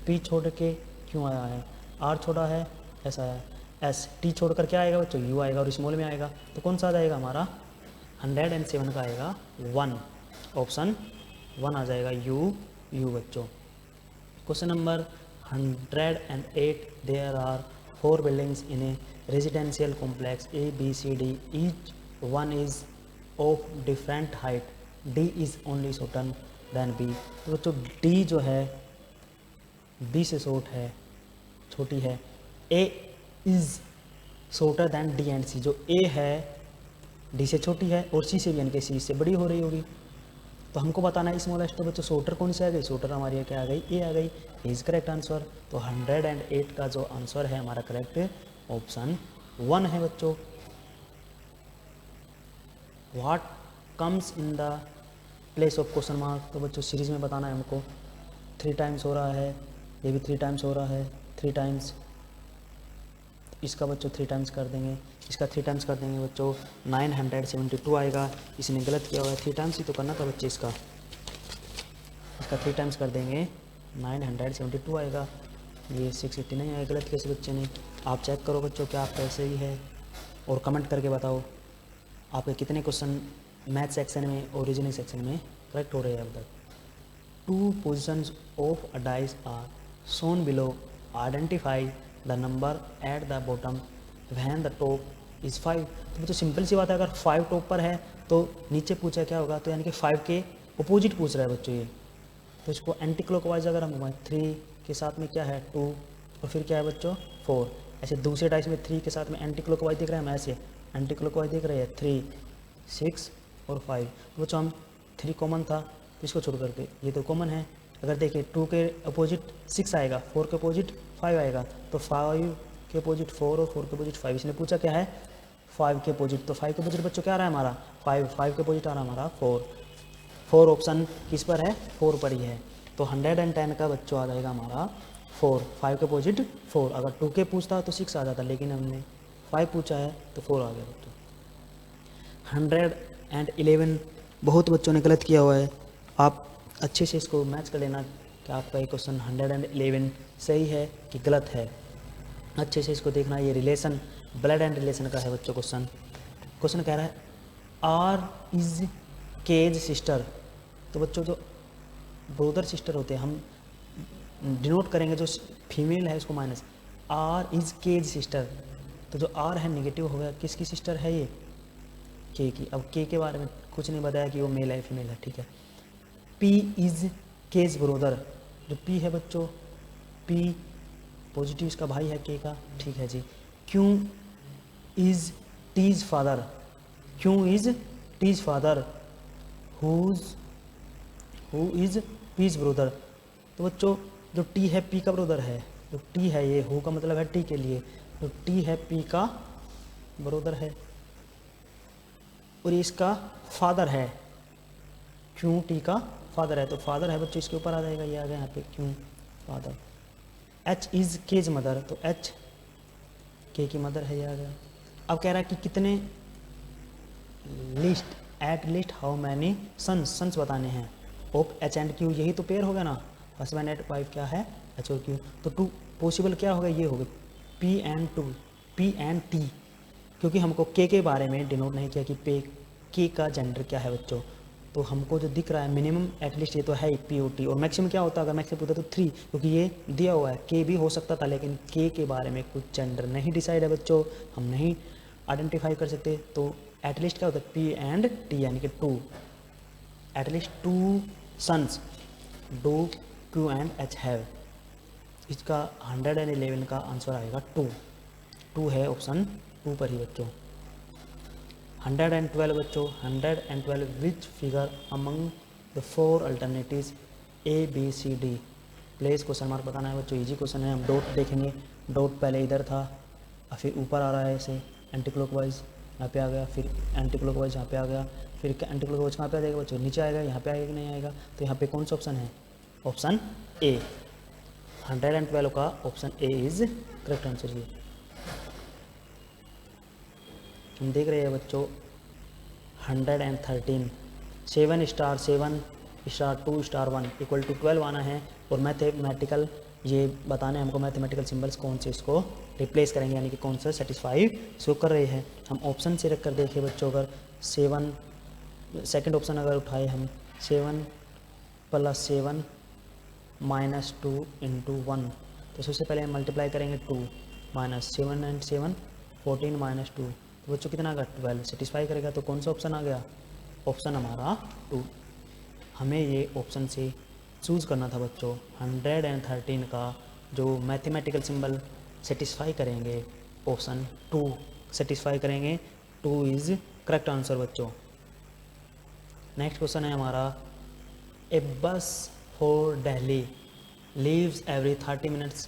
P छोड़ के Q आया है, R छोड़ा है, S आया है, S T छोड़कर क्या आएगा बच्चों, U आएगा, और स्मॉल में आएगा, तो कौन सा आ जाएगा हमारा 107 का आएगा 1, ऑप्शन 1 आ जाएगा, U बच्चों। Question number 108, there are 4 buildings in a residential complex A B C D, each one is of different height, D is only shorter than B। तो बच्चों D जो है B से शॉर्ट है, छोटी है, A is shorter than D and C, जो A है D से छोटी है, और C से भी यानी कि C से बड़ी हो रही होगी। तो हमको बताना है स्मॉलेस्ट, तो बच्चों शॉर्टर कौन सी आ गई, शॉर्टर हमारी क्या आ गई, ए आ गई, इज करेक्ट आंसर। तो 108 का जो आंसर है हमारा करेक्ट ऑप्शन 1 है बच्चों। What comes in the place of question mark, तो बच्चों सीरीज में बताना है हमको, 3 टाइम्स हो रहा है, ये भी 3 टाइम्स हो रहा है, 3 टाइम्स, इसका बच्चों 3 टाइम्स कर देंगे, इसका 3 टाइम्स कर देंगे बच्चों, 972 आएगा। इसने गलत किया हुआ है, 3 टाइम्स ही तो करना था बच्चे, इसका 3 टाइम्स कर देंगे, 972 आएगा, ये 680 नहीं आएगा, गलत किया बच्चे ने। आप चेक करो बच्चों क्या आपका ऐसे ही है, और कमेंट करके बताओ आपके कितने क्वेश्चन मैथ सेक्शन में और रीजनिंग सेक्शन में करेक्ट हो रहे हैं अब तक। 2 positions of a dice are shown below, identify the number at the bottom when the top is 5। तो बच्चों सिंपल सी बात है, अगर 5 टॉप पर है तो नीचे पूछा क्या होगा, तो यानी कि 5 के अपोजिट पूछ रहा है बच्चों ये, तो इसको एंटी क्लॉकवाइज अगर हम घुमाएं, 3 के साथ में क्या है 2, और फिर क्या है बच्चों 4, ऐसे दूसरे डाइस में 3 के साथ में एंटी क्लॉकवाइज दिख रहा है, हम ऐसे एंटी क्लॉकवाइज दिख रहे हैं 3, 6 और 5। तो बच्चों हम 3 कॉमन था तो इसको छोड़ करके ये तो कॉमन है, अगर देखिए 2 के अपोजिट 6 आएगा, 4 के अपोजिट 5 आएगा, तो 5 के अपोजिट 4 और 4 के अपोजिट 5। इसने पूछा क्या है 5 के अपोजिट, तो 5 के अपोजिट बच्चों क्या आ रहा है हमारा 5 के अपोजिट आ रहा है हमारा 4 ऑप्शन किस पर है 4 पर ही है। तो 110 का बच्चों आ जाएगा हमारा 4, 5 के अपोजिट 4। अगर 2 के पूछता तो 6 आ जाता, लेकिन हमने 5 पूछा है तो 4 आ गया बच्चों। 111 बहुत बच्चों ने गलत किया हुआ है, आप अच्छे से इसको मैच कर लेना कि आपका ये क्वेश्चन 111 सही है कि गलत है। अच्छे से इसको देखना, ये रिलेशन ब्लड एंड रिलेशन का है बच्चों। क्वेश्चन कह रहा है आर इज केज सिस्टर। तो बच्चों जो ब्रोदर सिस्टर होते हैं हम डिनोट करेंगे, जो फीमेल है उसको minus, R is K's sister. तो जो आर है नेगेटिव हो गया, किसकी सिस्टर है ये के की। अब के बारे में कुछ नहीं बताया कि वो मेल है फीमेल है, ठीक है। पी इज केज ब्रोदर, जो पी है बच्चों पी पॉजिटिव इसका भाई है के का, ठीक है जी। Q is T's father, Q is T's father, who is P's brother. तो बच्चों जो टी है पी का ब्रोदर है, जो टी है ये हु का मतलब है टी के लिए, जो टी है पी का ब्रोदर है और इसका फादर है, क्यों टी का फादर है, तो फादर है बच्चों इसके ऊपर आ जाएगा, ये आ गया यहाँ पे क्यों father. H is K's mother, तो एच के की मदर है, ये आ गया। अब कह रहा है कि कितने least at least how many sons बताने हैं ऑफ एच एंड क्यू, यही तो पेयर हो गया ना, हस्बैंड एट वाइफ क्या है एच और क्यू। तो टू पॉसिबल क्या होगा, ये होगा पी एंड टी, क्योंकि हमको के बारे में डिनोट नहीं किया कि पे के का जेंडर क्या है बच्चों। तो हमको जो दिख रहा है मिनिमम एटलीस्ट ये तो है पी ओ टी, और मैक्सिमम क्या होता है, अगर मैक्सिमम पूछता तो 3, क्योंकि ये दिया हुआ है के भी हो सकता था, लेकिन के बारे में कुछ जेंडर नहीं डिसाइड है बच्चों, हम नहीं आइडेंटिफाई कर सकते। तो एटलीस्ट क्या होता है पी एंड टी, यानी कि 2, at least 2 sons do Q and H have. इसका 111 का आंसर आएगा 2 है ऑप्शन 2 पर ही बच्चों। 112 बच्चों 112 which figure among the 4 alternatives A B C D, place question mark बताना है बच्चों, इजी क्वेश्चन है। हम डॉट देखेंगे, डॉट पहले इधर था और फिर ऊपर आ रहा है ऐसे एंटी क्लॉकवाइज, यहाँ पे आ गया, फिर एंटी क्लॉकवाइज यहाँ पे आ गया, फिर एंटी क्लॉकवाइज कहाँ पे आ जाएगा बच्चों, नीचे आएगा, यहाँ पे आएगा कि नहीं आएगा। तो यहाँ पे कौन सा ऑप्शन है, ऑप्शन ए, 112 का option A is correct answer. ये हम देख रहे हैं बच्चों 113 7 star 7 star 2 star 1 equal to 12 आना है, और मैथमेटिकल ये बताने हमको मैथमेटिकल सिंबल्स कौन से इसको रिप्लेस करेंगे, यानी कि कौन सा सेटिस्फाई इसको कर रहे हैं। हम ऑप्शन से रख कर देखें बच्चों, अगर 7 सेकंड ऑप्शन अगर उठाए हम 7 + 7 - 2 × 1, तो सबसे पहले हम मल्टीप्लाई करेंगे 2 - 7 and 7 14 - 2, तो बच्चों कितना आ गया 12, सेटिस्फाई करेगा। तो कौन सा ऑप्शन आ गया, ऑप्शन हमारा 2। हमें ये ऑप्शन से चूज़ करना था बच्चों। 113 का जो मैथमेटिकल सिंबल सेटिस्फाई करेंगे ऑप्शन 2 सेटिस्फाई करेंगे, 2 इज़ करेक्ट आंसर बच्चों। नेक्स्ट क्वेश्चन है हमारा, ए बस for Delhi leaves every 30 minutes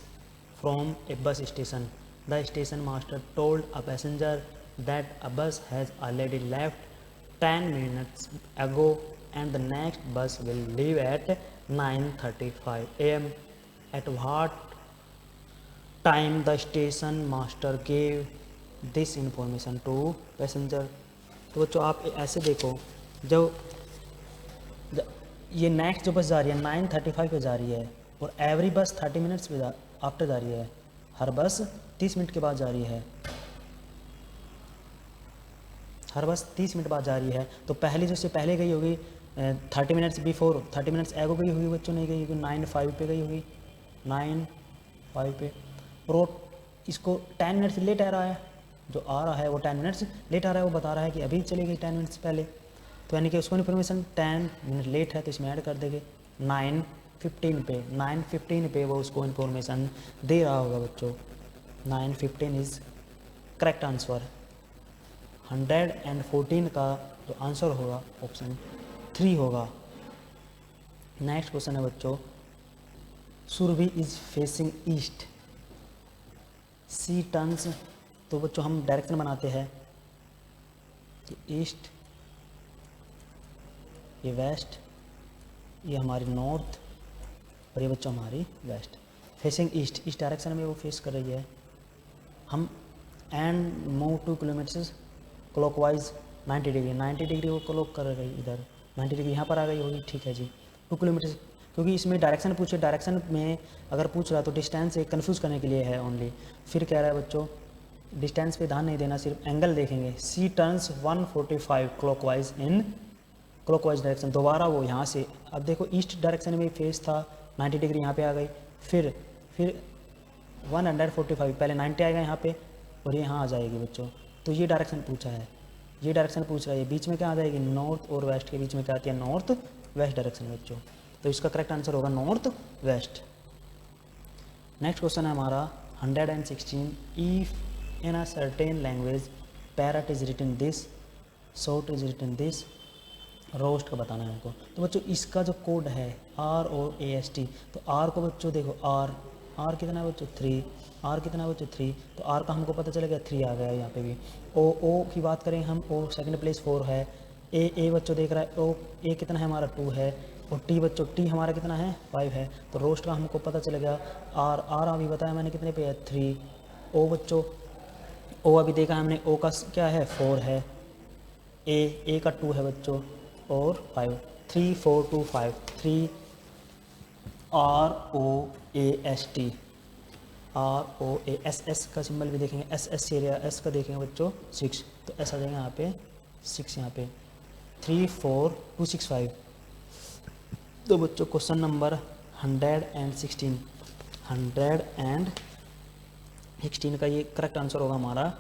from A bus station, the station master told a passenger that a bus has already left 10 minutes ago and the next bus will leave at 9:35 am. At what time the station master gave this information to passenger? तो बच्चों आप ऐसे देखो, जब ये next जो बस जा रही है 9:35 पे जा रही है, और एवरी बस 30 मिनट्स आफ्टर जा रही है, हर बस 30 मिनट के बाद जा रही है, हर बस 30 मिनट बाद जा रही है। तो पहली जो से पहले गई होगी 30 मिनट्स बिफोर, 30 मिनट्स एगो गई होगी बच्चों, नहीं गई होगी 9:05 पे गई होगी, 9:05 पे। और इसको 10 मिनट्स लेट आ रहा है, जो आ रहा है वो 10 मिनट्स लेट आ रहा है, वो बता रहा है कि अभी चली गई 10 मिनट्स पहले। तो यानी कि उसको इन्फॉर्मेशन 10 मिनट लेट है, तो इसमें ऐड कर देंगे 9:15 पे, 9:15 पे वो उसको इन्फॉर्मेशन दे रहा होगा बच्चों। 9:15 इज़ करेक्ट आंसर। 114 का जो आंसर होगा ऑप्शन 3 होगा। नेक्स्ट क्वेश्चन है बच्चों, Surabhi is facing east, she turns, तो बच्चों हम डायरेक्शन बनाते हैं, तो ईस्ट, ये वेस्ट, ये हमारी नॉर्थ, और ये बच्चों हमारी वेस्ट। फेसिंग ईस्ट, इस डायरेक्शन में वो फेस कर रही है। हम and move 2 kilometres clockwise 90 degree, 90 degree वो क्लॉक कर गई इधर, 90 डिग्री यहाँ पर आ गई होगी, ठीक है जी। 2 किलोमीटर, क्योंकि इसमें डायरेक्शन पूछे, डायरेक्शन में अगर पूछ रहा तो डिस्टेंस एक कन्फ्यूज करने के लिए है ओनली। फिर कह रहा है बच्चों डिस्टेंस पे ध्यान नहीं देना, सिर्फ एंगल देखेंगे। C turns 145 clockwise in clockwise direction, दोबारा वो यहाँ से, अब देखो ईस्ट डायरेक्शन में फेस था, 90 डिग्री यहाँ पे आ गई, फिर 145, पहले 90 आएगा यहाँ पे और ये यहाँ आ जाएगी बच्चों। तो ये डायरेक्शन पूछा है, ये डायरेक्शन पूछ रहा है, बीच में क्या आ जाएगी, नॉर्थ और वेस्ट के बीच में क्या आती है, नॉर्थ वेस्ट डायरेक्शन बच्चों। तो इसका करेक्ट आंसर होगा नॉर्थ वेस्ट। नेक्स्ट क्वेश्चन है हमारा 116, if in a certain language parrot is written this, short is written this, roast का बताना है हमको। तो बच्चों इसका जो कोड है ROAST, तो R को बच्चों देखो R कितना है बच्चों 3, R कितना है बच्चों 3, तो R का हमको पता चलेगा 3 आ गया यहाँ पे भी। O की बात करें हम, O सेकंड प्लेस 4 है। A बच्चों देख रहा है, A कितना है हमारा 2 है, और T बच्चों T हमारा कितना है 5 है। तो रोस्ट का हमको पता चलेगा R अभी बताया मैंने कितने पे है 3। O बच्चों O अभी देखा हमने, O का क्या है 4 है, A का 2 है बच्चों और 5, 3 4 2 5, 3 ROAST का सिंबल भी देखेंगे, SS एरिया, S का देखेंगे बच्चों 6, तो ऐसा देंगे यहाँ पे 6, यहाँ पे 3 4 2 6 5। तो बच्चों क्वेश्चन नंबर 116 का ये करेक्ट आंसर होगा हमारा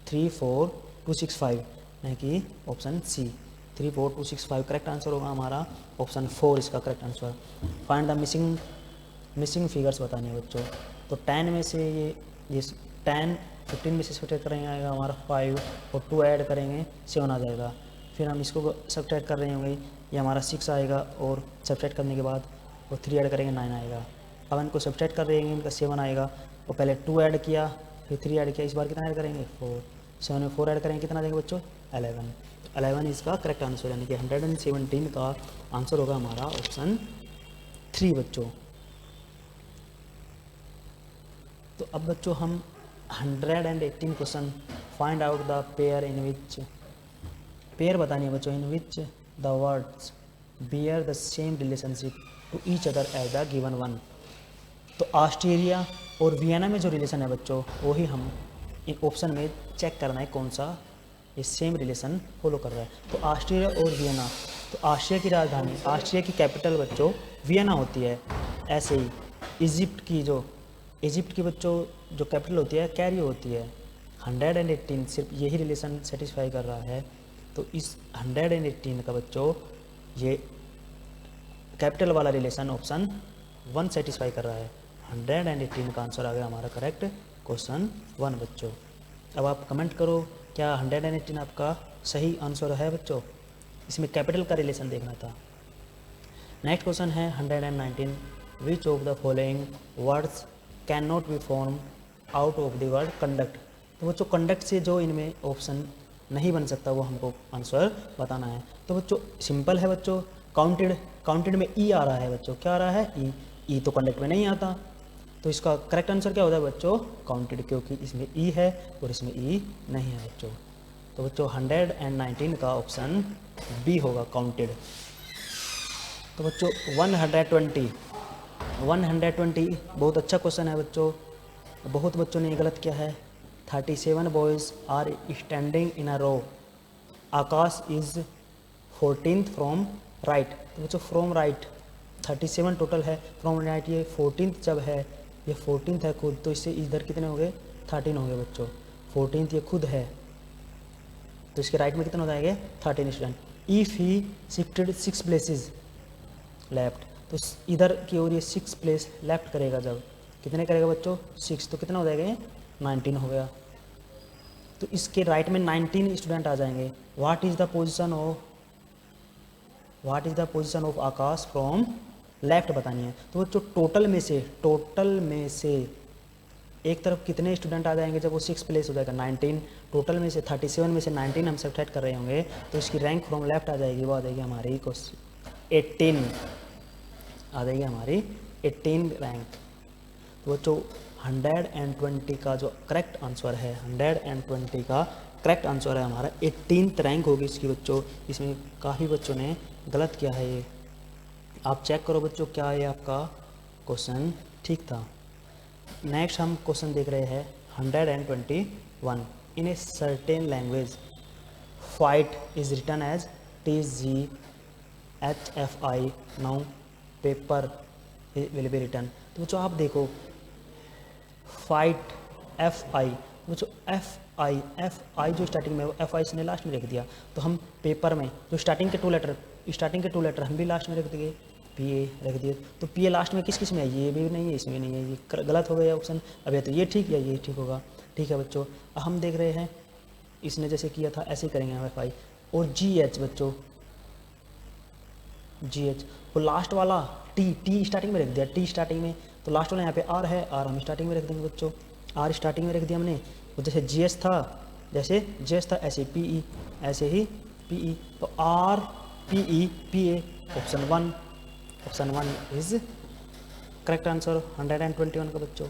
3 4 2 6 5, यानी कि ऑप्शन सी 3 4 2 6 5 करेक्ट आंसर होगा हमारा, ऑप्शन 4 इसका correct answer. Find the missing figures बताने हैं बच्चों। तो 10 में से ये 10 15 में से सब्ट्रैक्ट करेंगे आएगा हमारा 5, और 2 ऐड करेंगे 7 आ जाएगा। फिर हम इसको सब्ट्रैक्ट कर रहे होंगे, ये हमारा 6 आएगा, और सब्ट्रैक्ट करने के बाद वो 3 ऐड करेंगे 9 आएगा। अब इनको सब्ट्रैक्ट कर रहे हैं इनका 7 आएगा, और पहले 2 ऐड किया फिर 3 ऐड किया, इस बार कितना ऐड करेंगे 4, 7 में 4 ऐड करेंगे कितना देंगे बच्चों 11 इसका करेक्ट आंसर, यानी कि 117 का आंसर होगा हमारा ऑप्शन 3 बच्चों। तो अब बच्चों हम 118 question find out the pair in which, pair बतानी है बच्चों, in which the words bear the same relationship to each other as the given one. तो ऑस्ट्रेलिया और वियना में जो रिलेशन है बच्चों, वही हम इन ऑप्शन में चेक करना है कौन सा ये सेम रिलेशन फॉलो कर रहा है। तो ऑस्ट्रिया और वियना, तो ऑस्ट्रिया की राजधानी, ऑस्ट्रिया की कैपिटल बच्चों वियना होती है। ऐसे ही इजिप्ट की बच्चों जो कैपिटल होती है कैरियो होती है। 118 सिर्फ यही रिलेशन सेटिस्फाई कर रहा है। तो इस 118 का बच्चों ये कैपिटल वाला रिलेशन ऑप्शन 1 सेटिस्फाई कर रहा है। 118 का आंसर आ गया हमारा करेक्ट क्वेश्चन 1 बच्चों। अब आप कमेंट करो क्या 118 आपका सही आंसर है बच्चों, इसमें कैपिटल का रिलेशन देखना था। नेक्स्ट क्वेश्चन है 119, विच of the following words can not be form out of the word conduct. तो बच्चों कंडक्ट से जो इनमें ऑप्शन नहीं बन सकता वो हमको आंसर बताना है। तो बच्चों सिंपल है बच्चों, काउंटेड में ई आ रहा है बच्चों, क्या आ रहा है ई तो कंडक्ट में नहीं आता। तो इसका करेक्ट आंसर क्या होता है बच्चों काउंटेड, क्योंकि इसमें ई है और इसमें ई नहीं है बच्चों। तो बच्चों 119 का ऑप्शन बी होगा काउंटेड। तो बच्चों 120 बहुत अच्छा क्वेश्चन है बच्चों, बहुत बच्चों ने गलत किया है। 37 boys are standing in a row, Akash is 14th from right. तो बच्चों फ्रॉम राइट 37 टोटल है, फ्रॉम राइट ये 14th जब है, ये 14th है खुद, तो इससे इधर कितने हो गए 13 हो गए बच्चों। 14th ये खुद है तो इसके राइट में कितने हो जाएंगे 13 student. If he shifted 6 places left, तो इधर की ओर ये 6 प्लेस लेफ्ट करेगा, जब कितने करेगा बच्चों 6, तो कितना हो जाएगा 19 हो गया। तो इसके राइट में 19 स्टूडेंट आ जाएंगे। What is the position of Akash from left बतानी है। तो बच्चों टोटल में से एक तरफ कितने स्टूडेंट आ जाएंगे जब वो 6 प्लेस हो जाएगा 19, टोटल में से 37 में से 19 हम सब्ट्रैक्ट कर रहे होंगे तो इसकी रैंक फ्रॉम लेफ्ट आ जाएगी, वो आ जाएगी हमारी 18 आ जाएगी हमारी 18 रैंक। तो बच्चों 120 का जो करेक्ट आंसर है, 120 का करेक्ट आंसर है हमारा 18th रैंक होगी इसकी बच्चों। इसमें काफ़ी बच्चों ने गलत किया है, ये आप चेक करो बच्चों क्या ये आपका क्वेश्चन ठीक था। नेक्स्ट हम क्वेश्चन देख रहे हैं 121। In a certain language fight is written as TGHFI, now paper will be written. तो बच्चों आप देखो फाइट FI, बच्चों FI जो स्टार्टिंग में FI इसने लास्ट में रख दिया, तो हम पेपर में जो स्टार्टिंग के टू लेटर हम भी लास्ट में रख देंगे, PA रख दिए। तो PA लास्ट में किस में है, ये भी नहीं है इसमें नहीं है, ये गलत हो गया ऑप्शन। अब या तो ये ठीक या ये ठीक होगा। ठीक है बच्चों, हम देख रहे हैं इसने जैसे किया था ऐसे ही करेंगे हम FI। और GH बच्चों, GH वो लास्ट वाला T स्टार्टिंग में रख दिया, T स्टार्टिंग में, तो लास्ट वाला यहाँ पे R है, R हम स्टार्टिंग में रख देंगे बच्चों, R स्टार्टिंग में रख दिया हमने। तो जैसे GH था ऐसे PE, ऐसे ही PE, तो R PE PA, option 1 is correct answer 121 का बच्चों।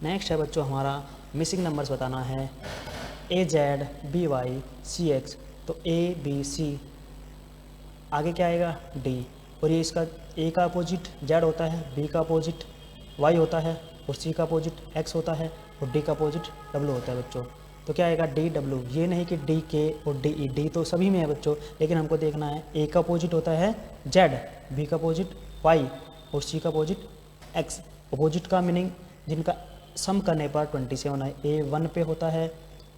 नेक्स्ट है बच्चों हमारा मिसिंग नंबर्स बताना है AZ BY CX। तो ABC आगे क्या आएगा D, और ये इसका A का अपोजिट Z होता है, B का अपोजिट Y होता है, और C का अपोजिट X होता है, और D का अपोजिट W होता है बच्चों। तो क्या आएगा DW, ये नहीं कि DK और DE, D तो सभी में है बच्चों, लेकिन हमको देखना है A का अपोजिट होता है Z, B का अपोजिट Y और C का अपोजिट X। अपोजिट का मीनिंग जिनका सम करने पर 27 है, A 1 पे होता है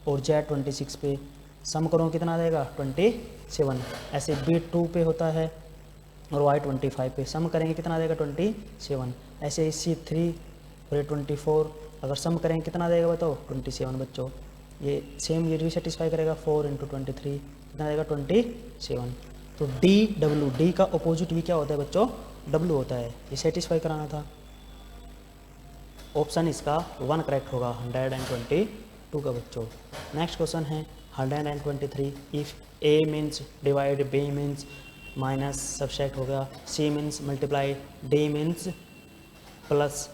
और Z 26 पे, सम करो कितना आ जाएगा 27। ऐसे B 2 पे होता है और Y 25 पे, सम करेंगे कितना आ जाएगा 27। ऐसे ही C 3 और ये 24, अगर सम करेंगे कितना आ जाएगा बताओ 27 बच्चों। ये सेम ये भी सेटिस्फाई करेगा, 4 × 23 कितना आएगा 27। तो DW, D का अपोजिट भी क्या होता है बच्चों, W होता है, ये सेटिस्फाई कराना था। ऑप्शन इसका 1 करेक्ट होगा 122 का बच्चों। नेक्स्ट क्वेश्चन है 123। If A means divide, B means minus subtract हो गया, C means multiply, D means plus,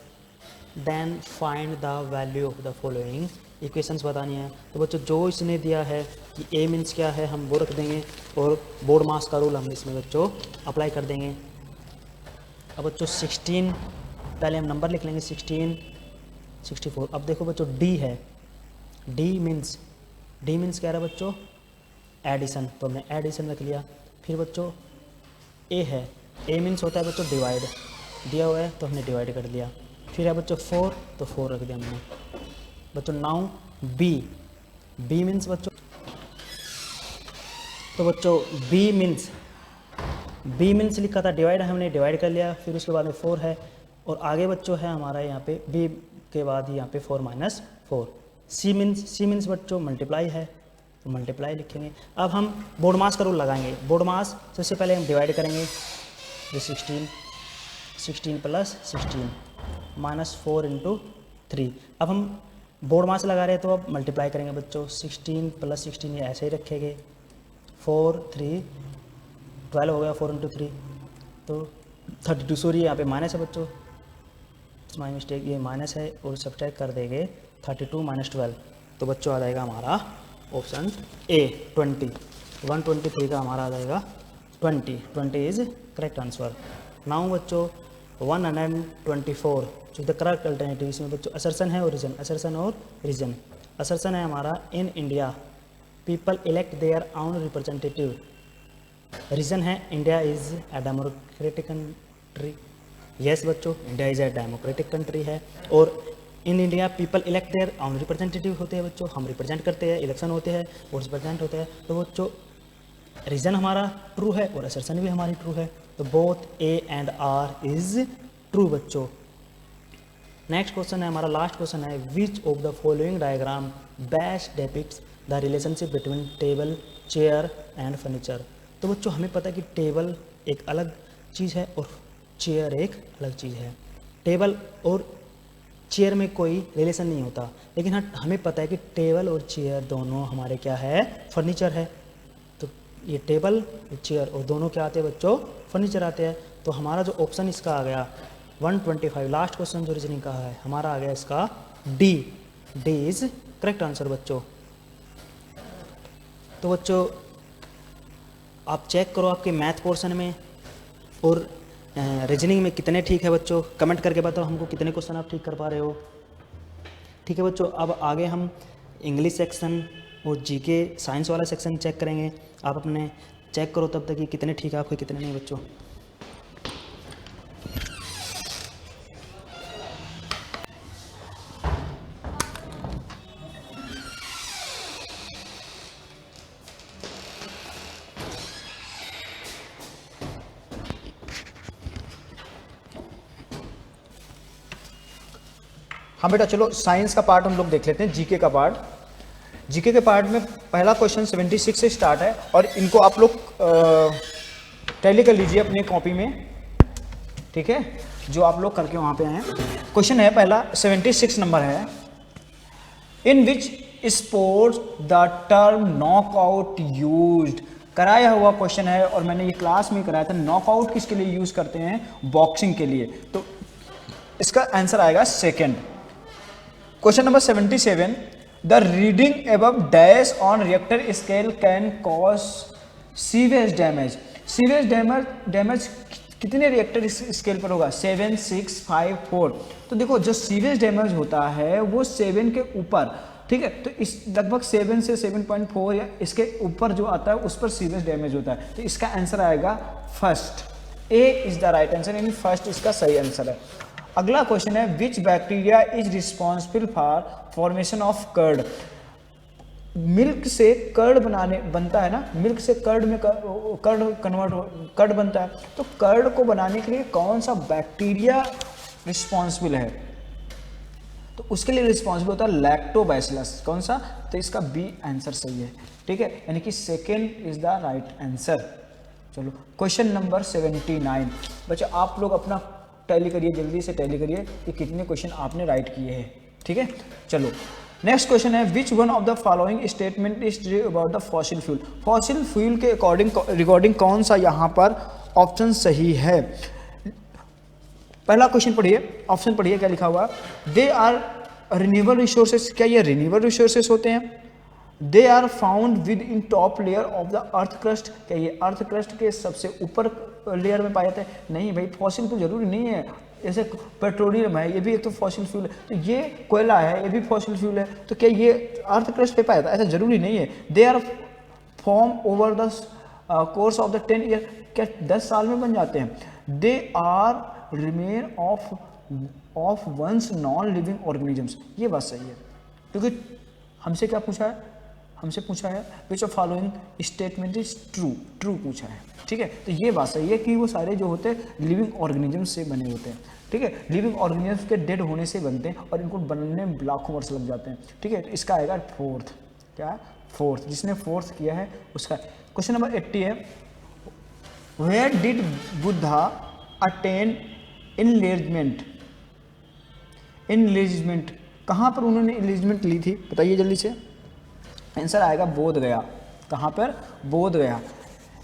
then find the value of the following equations बतानी है। तो बच्चों जो इसने दिया है कि A मीन्स क्या है हम वो रख देंगे, और बोर्ड मास का रूल हम इसमें बच्चों अप्लाई कर देंगे। अब बच्चों 16 पहले हम नंबर लिख लेंगे, 16 64। अब देखो बच्चों D है, D मीन्स क्या रहा बच्चों एडिशन, तो हमने एडिशन रख लिया। फिर बच्चों A है, A मीन्स होता है बच्चों डिवाइड, दिया हुआ है तो हमने डिवाइड कर दिया। फिर है बच्चों 4, तो 4 रख दिया हमने बच्चों। नाउ B मीन्स बच्चों, तो बच्चों B मीन्स लिखा था डिवाइड, हमने डिवाइड कर लिया। फिर उसके बाद में 4 है, और आगे बच्चों है हमारा यहाँ पे B के बाद यहाँ पे 4 - 4। C मीन्स बच्चों मल्टीप्लाई है, तो मल्टीप्लाई लिखेंगे। अब हम बोर्ड मास का रूल लगाएंगे। बोर्ड मास सबसे पहले हम डिवाइड करेंगे, ये 16 + 16 -4 × 3। अब हम बोर्ड मास लगा रहे हैं तो अब मल्टीप्लाई करेंगे बच्चों, 16 + 16 ये ऐसे ही रखेंगे, 4 3 12 हो गया, 4 × 3 तो 32। सॉरी यहाँ पे माइनस है बच्चों, माई मिस्टेक, ये माइनस है और सब्ट्रैक्ट कर देंगे 32 - 12, तो बच्चों आ जाएगा हमारा ऑप्शन A 20। 123 का हमारा आ जाएगा 20 इज करेक्ट आंसर। नाउ बच्चों 124 जो द करेक्ट अल्टरनेटिव, इसमें बच्चों असर्शन है और रीजन, असर्शन है हमारा in India people elect their own representative. Reason है India is a democratic country. Yes बच्चों, India is a democratic country है, और in India people elect their own representative होते हैं बच्चों, हम रिप्रेजेंट करते हैं, इलेक्शन होते हैं और रिप्रेजेंट होते हैं। तो बच्चों रीजन हमारा ट्रू है और असर्शन भी हमारी ट्रू है, तो both A and R is true बच्चों। नेक्स्ट क्वेश्चन है हमारा, लास्ट क्वेश्चन है, विच of the following diagram best depicts the relationship between table, chair and furniture. तो बच्चों हमें पता है कि टेबल एक अलग चीज़ है और चेयर एक अलग चीज़ है। टेबल और चेयर में कोई रिलेशन नहीं होता, लेकिन हाँ हमें पता है कि टेबल और चेयर दोनों हमारे क्या है, फर्नीचर है। तो ये टेबल चेयर और दोनों क्या आते हैं बच्चों, फर्नीचर आते हैं। तो हमारा जो ऑप्शन इसका आ गया 125, लास्ट क्वेश्चन जो रीजनिंग का है हमारा आ गया इसका D. D is correct answer बच्चों। तो बच्चों आप चेक करो आपके मैथ पोर्शन में और रीजनिंग में कितने ठीक है बच्चों, कमेंट करके बताओ हमको कितने क्वेश्चन आप ठीक कर पा रहे हो। ठीक है बच्चों, अब आगे हम इंग्लिश सेक्शन और जीके साइंस वाला सेक्शन चेक करेंगे। आप अपने चेक करो तब तक कि कितने ठीक है आपके कितने नहीं बच्चों। हाँ बेटा चलो साइंस का पार्ट हम लोग देख लेते हैं, जीके का पार्ट। जीके के पार्ट में पहला क्वेश्चन 76 से स्टार्ट है और इनको आप लोग टैली कर लीजिए अपने कॉपी में, ठीक है, जो आप लोग करके वहाँ पे आए हैं। क्वेश्चन है पहला 76 नंबर है, in which sports the term knockout used. कराया हुआ क्वेश्चन है और मैंने ये क्लास में कराया था। नॉकआउट किसके लिए यूज करते हैं, बॉक्सिंग के लिए। तो इसका आंसर आएगा second. Question number 77, the reading above dash on Richter scale can cause severe damage. Severe damage कितने रिएक्टर स्केल पर होगा, 7, 6, 5, 4। तो देखो जो सीवियर डैमेज होता है वो 7 के ऊपर, ठीक है, तो इस लगभग 7 से 7.4 या इसके ऊपर जो आता है उस पर सीवियर डैमेज होता है। तो इसका आंसर आएगा first, A is the right answer, यानी फर्स्ट इसका सही आंसर है। अगला क्वेश्चन है, which bacteria is responsible for formation of curd. Milk से कर्ड बनता है ना, मिल्क से कर्ड में कर्ड बनता है। तो कर्ड को बनाने के लिए कौन सा बैक्टीरिया रिस्पॉन्सिबल है, तो उसके लिए रिस्पॉन्सिबल होता है लैक्टोबैसिलस। कौन सा, तो इसका बी आंसर सही है, ठीक है, यानी कि second is the right answer. चलो क्वेश्चन नंबर 79, बच्चों आप लोग अपना टैली करिए, जल्दी से टैली करिए कि कितने क्वेश्चन आपने राइट किए हैं, ठीक है। चलो नेक्स्ट क्वेश्चन है, which one of the following statement is true about the fossil fuel. Fossil fuel के रिगार्डिंग कौन सा यहाँ पर ऑप्शन सही है। पहला क्वेश्चन पढ़िए, ऑप्शन पढ़िए क्या लिखा हुआ, दे आर रिन्यूएबल रिसोर्सेज। क्या ये रिन्यूएबल रिसोर्सेज होते हैं। They are found within top layer of the earth crust. क्या ये अर्थ क्रस्ट के सबसे ऊपर लेयर में पाए जाते हैं। नहीं भाई, फॉसिल तो जरूरी नहीं है, जैसे पेट्रोलियम है ये भी एक तो फॉसिल फ्यूल है, तो ये कोयला है ये भी फॉसिल फ्यूल है, तो क्या ये अर्थ क्रस्ट पे पाया जाता है, ऐसा जरूरी नहीं है। They are form over the course of the 10 year. क्या 10 साल में बन जाते हैं। They are remain of once non living organisms. ये बात सही है, क्योंकि हमसे क्या पूछा है, हमसे पूछा है which of following statement is true, true पूछा है, ठीक है। तो ये बात सही है कि वो सारे जो होते हैं लिविंग ऑर्गेनिजम्स से बने होते हैं, ठीक है, लिविंग ऑर्गेनिजम्स के डेड होने से बनते हैं और इनको बनने में लाखों वर्ष लग जाते हैं, ठीक है। तो इसका आएगा फोर्थ, क्या है फोर्थ, जिसने फोर्थ किया है उसका। क्वेश्चन नंबर 80 है, वेयर डिड बुद्धा अटेन इनलेजमेंट। इनलेजमेंट कहाँ पर उन्होंने इनलेजमेंट ली थी, बताइए जल्दी से। आंसर आएगा बोध गया। कहाँ पर, बोध गया।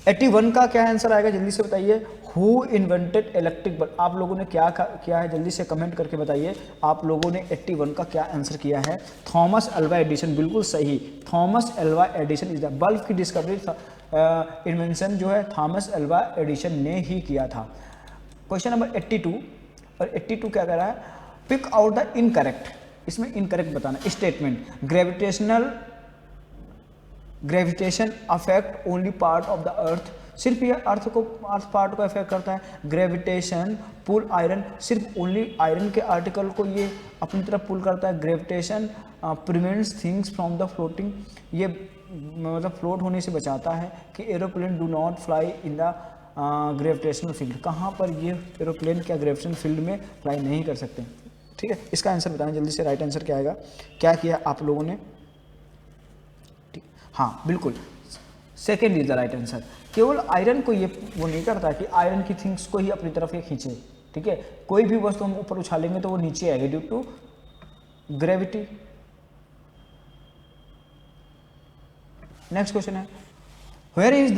81 का क्या आंसर आएगा जल्दी से बताइए। Who invented electric bulb. आप लोगों ने क्या किया है जल्दी से कमेंट करके बताइए, आप लोगों ने 81 का क्या आंसर किया है। थॉमस अल्वा एडिसन, बिल्कुल सही। Thomas Alva Edison is the bulb की डिस्कवरी इन्वेंशन जो है थॉमस अल्वा एडिसन ने ही किया था। क्वेश्चन नंबर 82 और 82 क्या कह रहा है, पिक आउट द इनकरेक्ट। इसमें इनकरेक्ट बताना statement. Gravitation affect only part of the अर्थ। सिर्फ ये अर्थ पार्ट को अफेक्ट करता है। ग्रेविटेशन पुल आयरन, सिर्फ ओनली आयरन के आर्टिकल को ये अपनी तरफ पुल करता है। Gravitation prevents things from the floating, ये मतलब फ्लोट होने से बचाता है। कि aeroplane do not fly in the gravitational field, कहाँ पर ये एरोप्लेन क्या ग्रेविटेशनल फील्ड में फ्लाई नहीं कर सकते, ठीक है। इसका आंसर बताएं जल्दी से, राइट आंसर क्या आएगा, क्या किया आप लोगों ने। हाँ बिल्कुल, second is the right answer. केवल आयरन को ये वो नहीं करता कि आयरन की थिंग्स को ही अपनी तरफ ये खींचे, ठीक है। कोई भी वस्तु हम ऊपर उछालेंगे तो वो नीचे आएगी due to gravity. Next question है, where is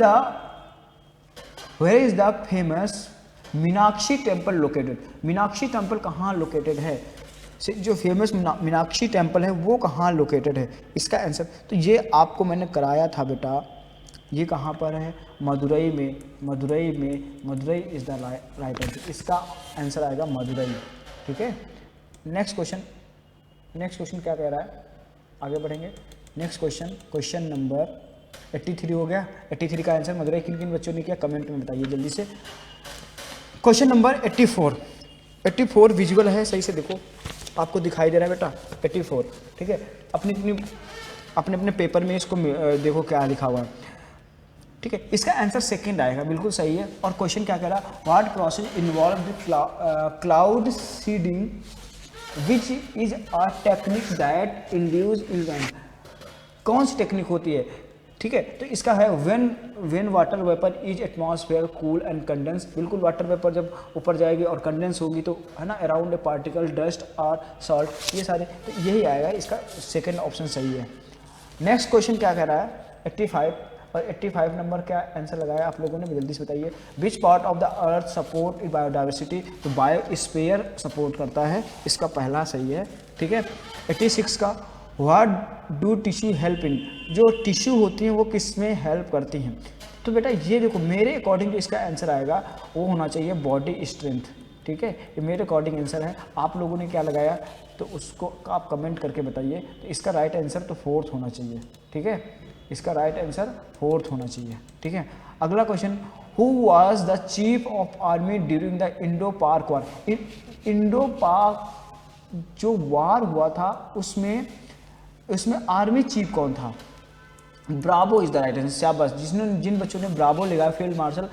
the famous Meenakshi temple located. Meenakshi temple कहाँ लोकेटेड है? जो फेमस मीनाक्षी टेम्पल है वो कहाँ लोकेटेड है? इसका आंसर तो ये आपको मैंने कराया था बेटा, ये कहाँ पर है? मदुरई में। Madurai is the right answer. इसका आंसर आएगा मदुरई, ठीक है। नेक्स्ट क्वेश्चन क्या कह रहा है, आगे बढ़ेंगे। नेक्स्ट क्वेश्चन नंबर 83 हो गया। 83 का आंसर मदुरई किन किन बच्चों ने किया कमेंट में बताइए जल्दी से। क्वेश्चन नंबर 84 विजुअल है, सही से देखो, आपको दिखाई दे रहा है बेटा 84, ठीक है। अपने पेपर में इसको देखो क्या लिखा हुआ है, ठीक है। इसका आंसर सेकंड आएगा, बिल्कुल सही है। और क्वेश्चन क्या कह रहा है, what process involve cloud seeding which is a technique that induce event. कौन सी टेक्निक होती है, ठीक है। तो इसका है when water vapour is atmosphere cool and condense. बिल्कुल, वाटर वेपर जब ऊपर जाएगी और कंडेंस होगी तो है ना, अराउंड ए पार्टिकल डस्ट और सॉल्ट, ये सारे, तो यही आएगा, इसका सेकंड ऑप्शन सही है। नेक्स्ट क्वेश्चन क्या कह रहा है 85, और 85 नंबर क्या आंसर लगाया आप लोगों ने, जल्दी से बताइए। Which part of the earth support biodiversity. तो बायोस्फीयर सपोर्ट करता है, इसका पहला सही है, ठीक है। 86 का, what do tissue help in. जो टिश्यू होती हैं वो किस में हेल्प करती हैं। तो बेटा ये देखो, मेरे अकॉर्डिंग जो इसका आंसर आएगा वो होना चाहिए बॉडी स्ट्रेंथ, ठीक है। ये मेरे अकॉर्डिंग आंसर है, आप लोगों ने क्या लगाया तो उसको आप कमेंट करके बताइए। तो इसका राइट आंसर तो 4th होना चाहिए, ठीक है। इसका राइट आंसर 4th होना चाहिए, ठीक है। अगला question, who was the chief of army during the Indo पाक वॉर। इंडो पाक जो वार हुआ था उसमें आर्मी चीफ कौन था? Bravo is the right answer. शाबाश, जिन बच्चों ने ब्रावो लगाया, फील्ड मार्शल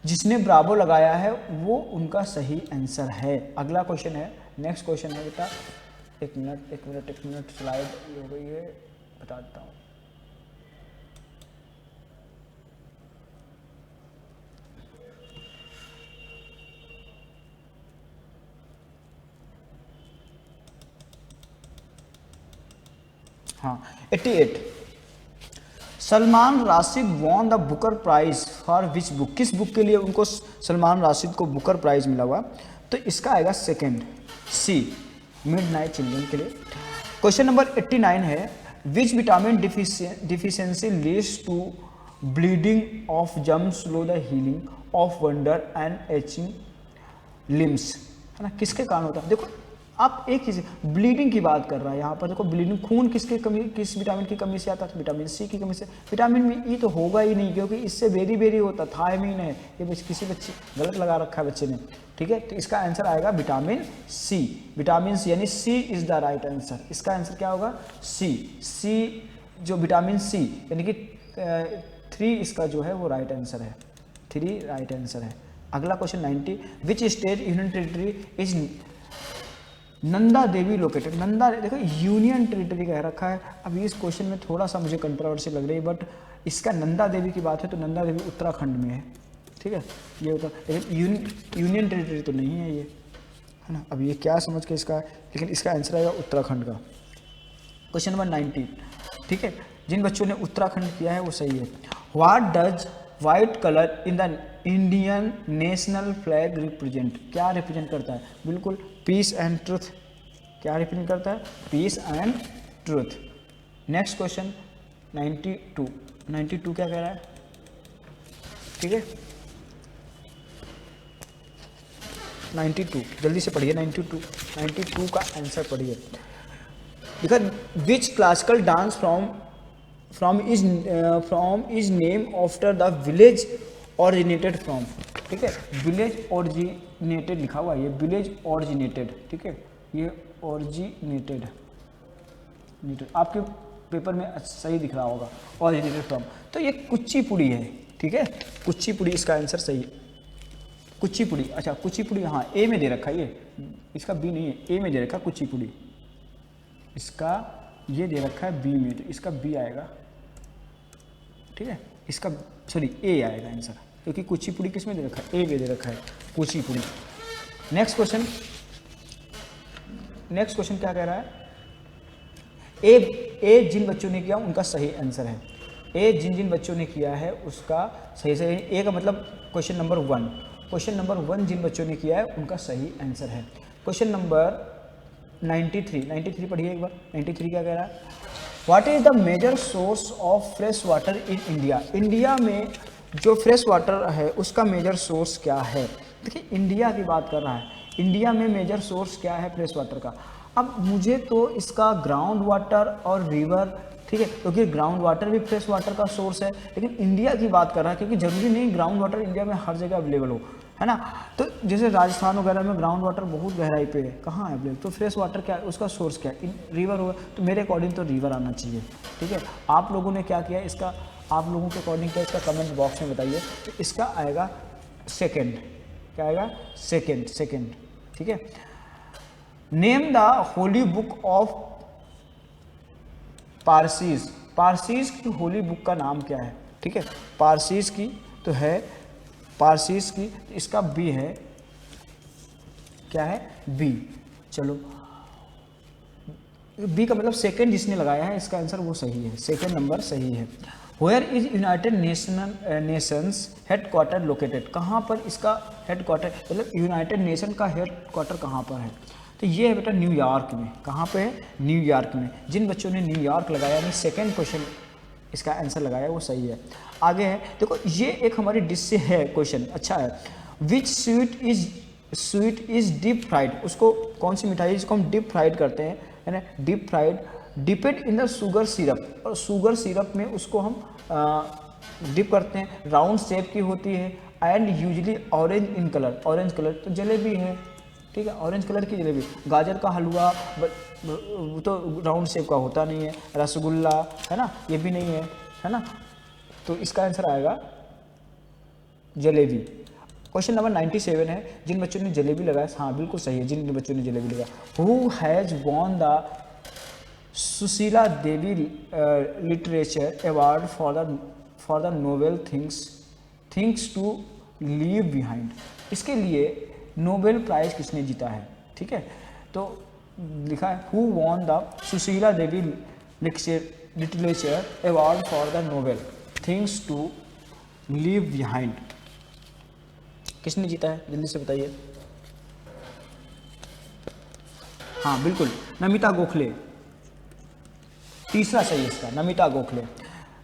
जिसने ब्रावो लगाया है वो उनका सही आंसर है। अगला क्वेश्चन है, नेक्स्ट क्वेश्चन है बेटा, एक मिनट स्लाइड हो गई है, बता देता हूँ। हाँ 88, Salman Rashid won the Booker prize for which book. किस बुक के लिए उनको सलमान राशिद को बुकर प्राइज मिला हुआ? तो इसका आएगा सेकंड, सी, मिडनाइट चिल्ड्रन के लिए। क्वेश्चन नंबर 89 है, which vitamin deficiency leads to bleeding of gums slow the healing of wonder and aching limbs, है ना, किसके कारण होता है? देखो आप एक चीज, ब्लीडिंग की बात कर रहा है यहाँ पर, देखो ब्लीडिंग, खून किस विटामिन की कमी से आता है? विटामिन सी की कमी से। विटामिन में ई तो होगा ही नहीं, क्योंकि इससे बेरी होता, थायमीन है, ये किसी बच्चे गलत लगा रखा है बच्चे ने, ठीक है। तो इसका आंसर आएगा विटामिन सी, यानी सी इज द राइट आंसर। इसका आंसर क्या होगा? सी, जो विटामिन सी यानी कि 3 इसका जो है वो राइट आंसर है, 3 राइट आंसर है। अगला question 90, which state union territory is Nanda Devi located. Nanda, देखो यूनियन टेरिटरी कह रखा है। अब इस क्वेश्चन में थोड़ा सा मुझे कंट्रोवर्सी लग रही है, बट इसका नंदा देवी की बात है तो नंदा देवी उत्तराखंड में है, ठीक है। ये लेकिन यूनियन टेरिटरी तो नहीं है ये, है ना। अब ये क्या समझ के इसका, लेकिन इसका आंसर आएगा उत्तराखंड का। क्वेश्चन नंबर 90, ठीक है। जिन बच्चों ने उत्तराखंड किया है वो सही है। What does white colour in the Indian national flag represent. क्या रिप्रेजेंट करता है? बिल्कुल पीस एंड ट्रुथ। क्या रिप्रेजेंट करता है? Peace and truth. Next question 92 क्या कह रहा है, ठीक है। 92 जल्दी से पढ़िए, 92 का आंसर पढ़िए। Because which classical dance from is name after the village originated from, ठीक है। विलेज ओरिजिनेटेड लिखा हुआ है, ये विलेज ओरिजिनेटेड, ठीक है। ये ओरिजिनेटेड आपके पेपर में सही दिख रहा होगा, ओरिजिनेटेड फ्रॉम। तो ये कुचिपुड़ी है, ठीक है। कुचिपुड़ी इसका आंसर सही है। कुचिपुड़ी, अच्छा कुचिपुड़ी, हाँ ए में दे रखा है, ये इसका बी नहीं है, ए में दे रखा है कुचिपुड़ी, इसका ये दे रखा है बी में, तो इसका बी आएगा, ठीक है। इसका सॉरी ए आएगा आंसर, क्योंकि कुचिपुड़ी किस में दे रखा है, ए में दे रखा है कुचिपुड़ी। नेक्स्ट क्वेश्चन क्या कह रहा है, ए जिन बच्चों ने किया उनका सही आंसर है, ए जिन बच्चों ने किया है उसका सही से ए का मतलब क्वेश्चन नंबर 1 जिन बच्चों ने किया है उनका सही आंसर है। क्वेश्चन नंबर 93 पढ़िए एक बार। 93 क्या कह रहा है, what is the major source of fresh water in India. India में जो फ्रेश वाटर है उसका मेजर सोर्स क्या है। देखिए इंडिया की बात कर रहा है, इंडिया में मेजर सोर्स क्या है फ्रेश वाटर का। अब मुझे तो इसका ग्राउंड वाटर और रिवर, ठीक है, क्योंकि ग्राउंड वाटर भी फ्रेश वाटर का सोर्स है, लेकिन इंडिया की बात कर रहा है क्योंकि जरूरी नहीं ग्राउंड वाटर इंडिया में हर जगह अवेलेबल हो, है ना। तो जैसे राजस्थान वगैरह में ग्राउंड वाटर बहुत गहराई पे है, कहाँ है अवेलेबल, तो फ्रेश वाटर क्या है, उसका सोर्स क्या है, रिवर होगा। तो मेरे अकॉर्डिंग तो रिवर आना चाहिए, ठीक है। आप लोगों ने क्या किया इसका, आप लोगों के अकॉर्डिंग क्या इसका कमेंट बॉक्स में बताइए। तो इसका आएगा सेकेंड, क्या आएगा सेकेंड, ठीक है। Name the Holi book of Parsis की होली बुक का नाम क्या है, ठीक है। पारसीज की तो है, पारसीज की इसका बी है, क्या है बी। चलो बी का मतलब सेकंड जिसने लगाया है इसका आंसर वो सही है, सेकंड नंबर सही है। Where is United Nations headquarter located, कहाँ पर इसका हेडक्वार्टर, मतलब यूनाइटेड नेशन का हेडक्वार्टर कहाँ पर है। तो ये है बेटा न्यूयॉर्क में, कहाँ पे है न्यूयॉर्क में। जिन बच्चों ने न्यूयॉर्क लगाया है, सेकंड क्वेश्चन इसका आंसर लगाया वो सही है। आगे है देखो, ये एक हमारी डिश से है क्वेश्चन, अच्छा है। विच स्वीट इज डीप फ्राइड, उसको कौन सी मिठाई जिसको हम डीप फ्राइड करते हैं, है ना, deep fried, depend in the sugar syrup, और शुगर सिरप में उसको हम डिप करते हैं, राउंड शेप की होती है and usually orange in colour, orange colour. तो जलेबी है, ठीक है, ऑरेंज कलर की जलेबी। गाजर का हलवा तो राउंड शेप का होता नहीं है, रसगुल्ला है ना, ये भी नहीं है ना। तो इसका आंसर आएगा जलेबी। क्वेश्चन नंबर 97 है, जिन बच्चों ने जलेबी लगाया, हाँ बिल्कुल सही है, जिन बच्चों ने जलेबी लगाया। Who has won the Sushila Devi literature award for the novel things to leave behind, इसके लिए नोबेल प्राइज किसने जीता है, ठीक है। तो लिखा है who won the Sushila Devi literature award for the novel things to leave behind, किसने जीता है, जल्दी से बताइए। हाँ बिल्कुल, नमिता गोखले, तीसरा सही इसका, Namita Gokhale.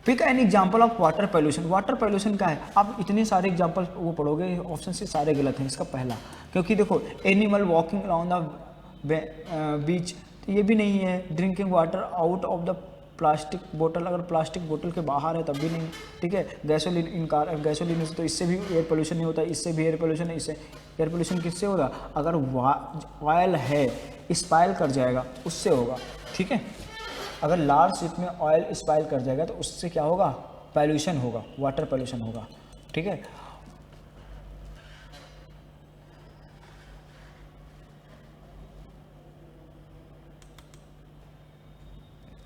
Pick an example of water pollution, water pollution क्या है, आप इतने सारे एग्जाम्पल वो पढ़ोगे ऑप्शन से सारे गलत हैं। इसका पहला, क्योंकि देखो animal walking around the beach, तो ये भी नहीं है। Drinking water out of the plastic बोतल, अगर प्लास्टिक बोतल के बाहर है तब भी नहीं, ठीक है। गैसोलीन इन कार, गैसोलीन तो इससे भी एयर पोल्यूशन नहीं होता, इससे भी एयर पोल्यूशन है, इससे एयर पोल्यूशन किससे होगा, अगर ऑयल है स्पाइल कर जाएगा उससे होगा, ठीक है। अगर लार्ज शिप में ऑयल स्पाइल कर जाएगा तो उससे क्या होगा, पॉल्यूशन होगा, वाटर पॉल्यूशन होगा, ठीक है।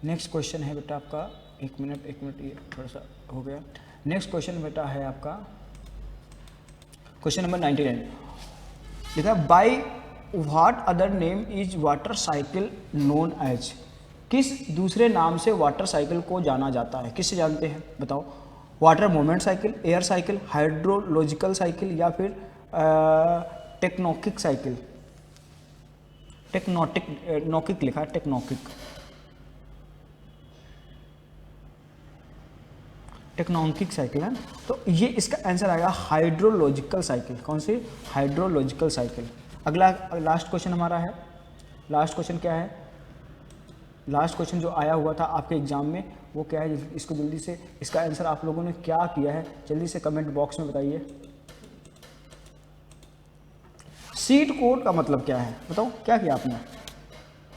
नेक्स्ट क्वेश्चन है बेटा आपका, एक मिनट ये थोड़ा सा हो गया। नेक्स्ट क्वेश्चन बेटा है आपका क्वेश्चन नंबर 99, लिखा by what other name is water cycle known as, किस दूसरे नाम से वाटर साइकिल को जाना जाता है, किससे जानते हैं बताओ। Water movement cycle, air cycle, hydrological cycle या फिर टेक्नोकिक साइकिल, नौकिक लिखा है, टेक्नोकिक साइकिल है। तो ये इसका आंसर आएगा हाइड्रोलॉजिकल साइकिल, कौन सी, हाइड्रोलॉजिकल साइकिल। अगला लास्ट क्वेश्चन हमारा है, लास्ट क्वेश्चन क्या है, लास्ट क्वेश्चन जो आया हुआ था आपके एग्जाम में वो क्या है, इसको जल्दी से, इसका आंसर आप लोगों ने क्या किया है जल्दी से कमेंट बॉक्स में बताइए। सीट कोट का मतलब क्या है बताओ, क्या किया आपने।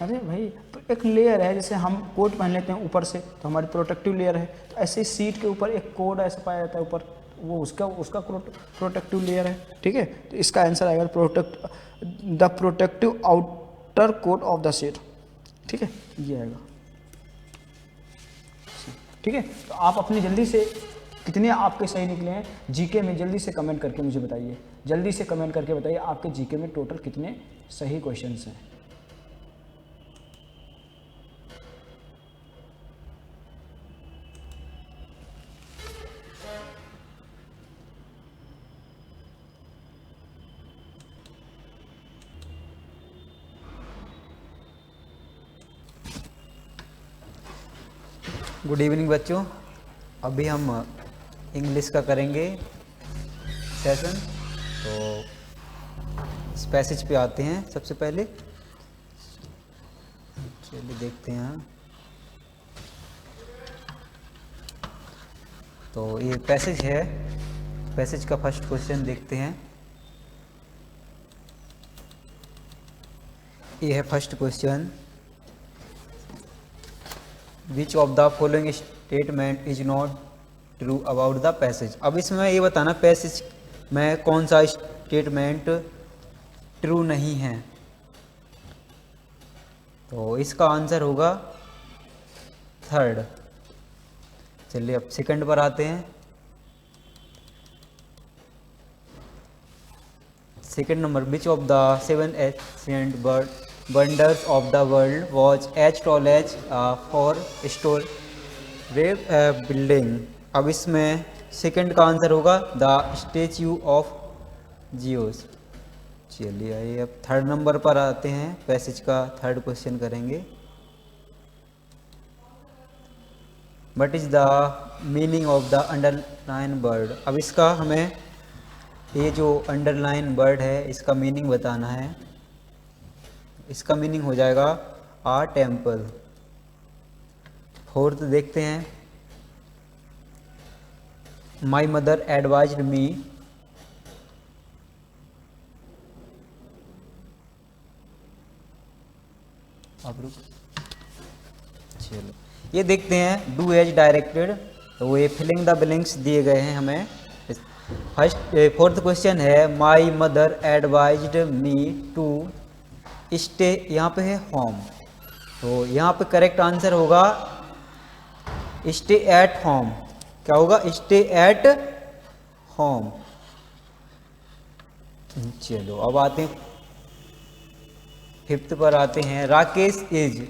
अरे भाई एक लेयर है, जैसे हम कोट पहन लेते हैं ऊपर से तो हमारी प्रोटेक्टिव लेयर है, तो ऐसे सीट के ऊपर एक कोट ऐसा पाया जाता है ऊपर, वो उसका प्रोटेक्टिव लेयर है, ठीक है। तो इसका आंसर आएगा the protective outer coat of the seed, ठीक है, ये आएगा, ठीक है। तो आप अपनी जल्दी से कितने आपके सही निकले हैं जीके में? जल्दी से कमेंट करके मुझे बताइए, जल्दी से कमेंट करके बताइए आपके जीके में टोटल कितने सही क्वेश्चंस हैं। गुड इवनिंग बच्चों, अभी हम इंग्लिश का करेंगे सेशन। तो इस पैसेज पे आते हैं सबसे पहले, चलिए देखते हैं। तो ये पैसेज है, पैसेज का फर्स्ट क्वेश्चन देखते हैं। ये है first question, which of the following statement is not true about the passage. अब इसमें ये बताना पैसेज में कौन सा स्टेटमेंट ट्रू नहीं है। तो इसका आंसर होगा थर्ड। चलिए अब सेकंड पर आते हैं। Second number, which of the 7 एशिएंट wonders of the world was as tall as a 4-story building। अब इसमें सेकंड का आंसर होगा द स्टेच्यू ऑफ जियोस। चलिए आइए अब थर्ड नंबर पर आते हैं, पैसेज का थर्ड क्वेश्चन करेंगे। What is the meaning of the underline word. अब इसका हमें ये जो अंडरलाइन वर्ड है इसका मीनिंग बताना है। इसका मीनिंग हो जाएगा आ टेम्पल। फोर्थ देखते हैं, माई मदर एडवाइज्ड मी। आप रुक, चलो ये देखते हैं, डू एज डायरेक्टेड। तो ये फिलिंग द ब्लैंक्स दिए गए हैं हमें। फोर्थ क्वेश्चन है, my mother advised me to stay, यहाँ पे है होम। तो यहाँ पे करेक्ट आंसर होगा स्टे एट होम। क्या होगा? Stay at home. चलो अब आते हैं फिफ्थ पर आते हैं, राकेश इज।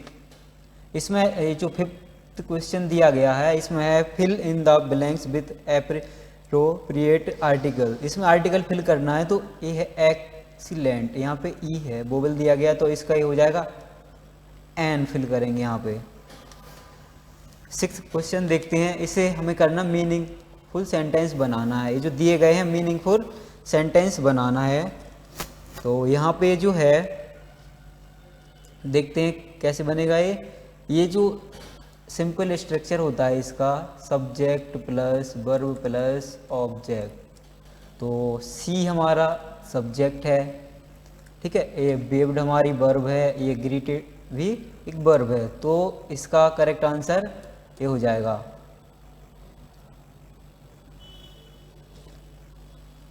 इसमें ये जो फिफ्थ क्वेश्चन दिया गया है इसमें है fill in the blanks with appropriate article. इसमें आर्टिकल फिल करना है, तो ये है एक्सीलेंट, यहाँ पे ई है, वोवेल दिया गया तो इसका ये हो जाएगा एन फिल करेंगे यहाँ पे। सिक्स्थ क्वेश्चन देखते हैं, इसे हमें करना मीनिंगफुल सेंटेंस बनाना है। ये जो दिए गए हैं मीनिंगफुल सेंटेंस बनाना है। तो यहाँ पे जो है देखते हैं कैसे बनेगा ये जो सिंपल स्ट्रक्चर होता है इसका, subject plus verb plus object. तो सी हमारा सब्जेक्ट है, ठीक है, ये बेब्ड हमारी वर्ब है, ये ग्रीटेड भी एक वर्ब है। तो इसका करेक्ट आंसर ये हो जाएगा।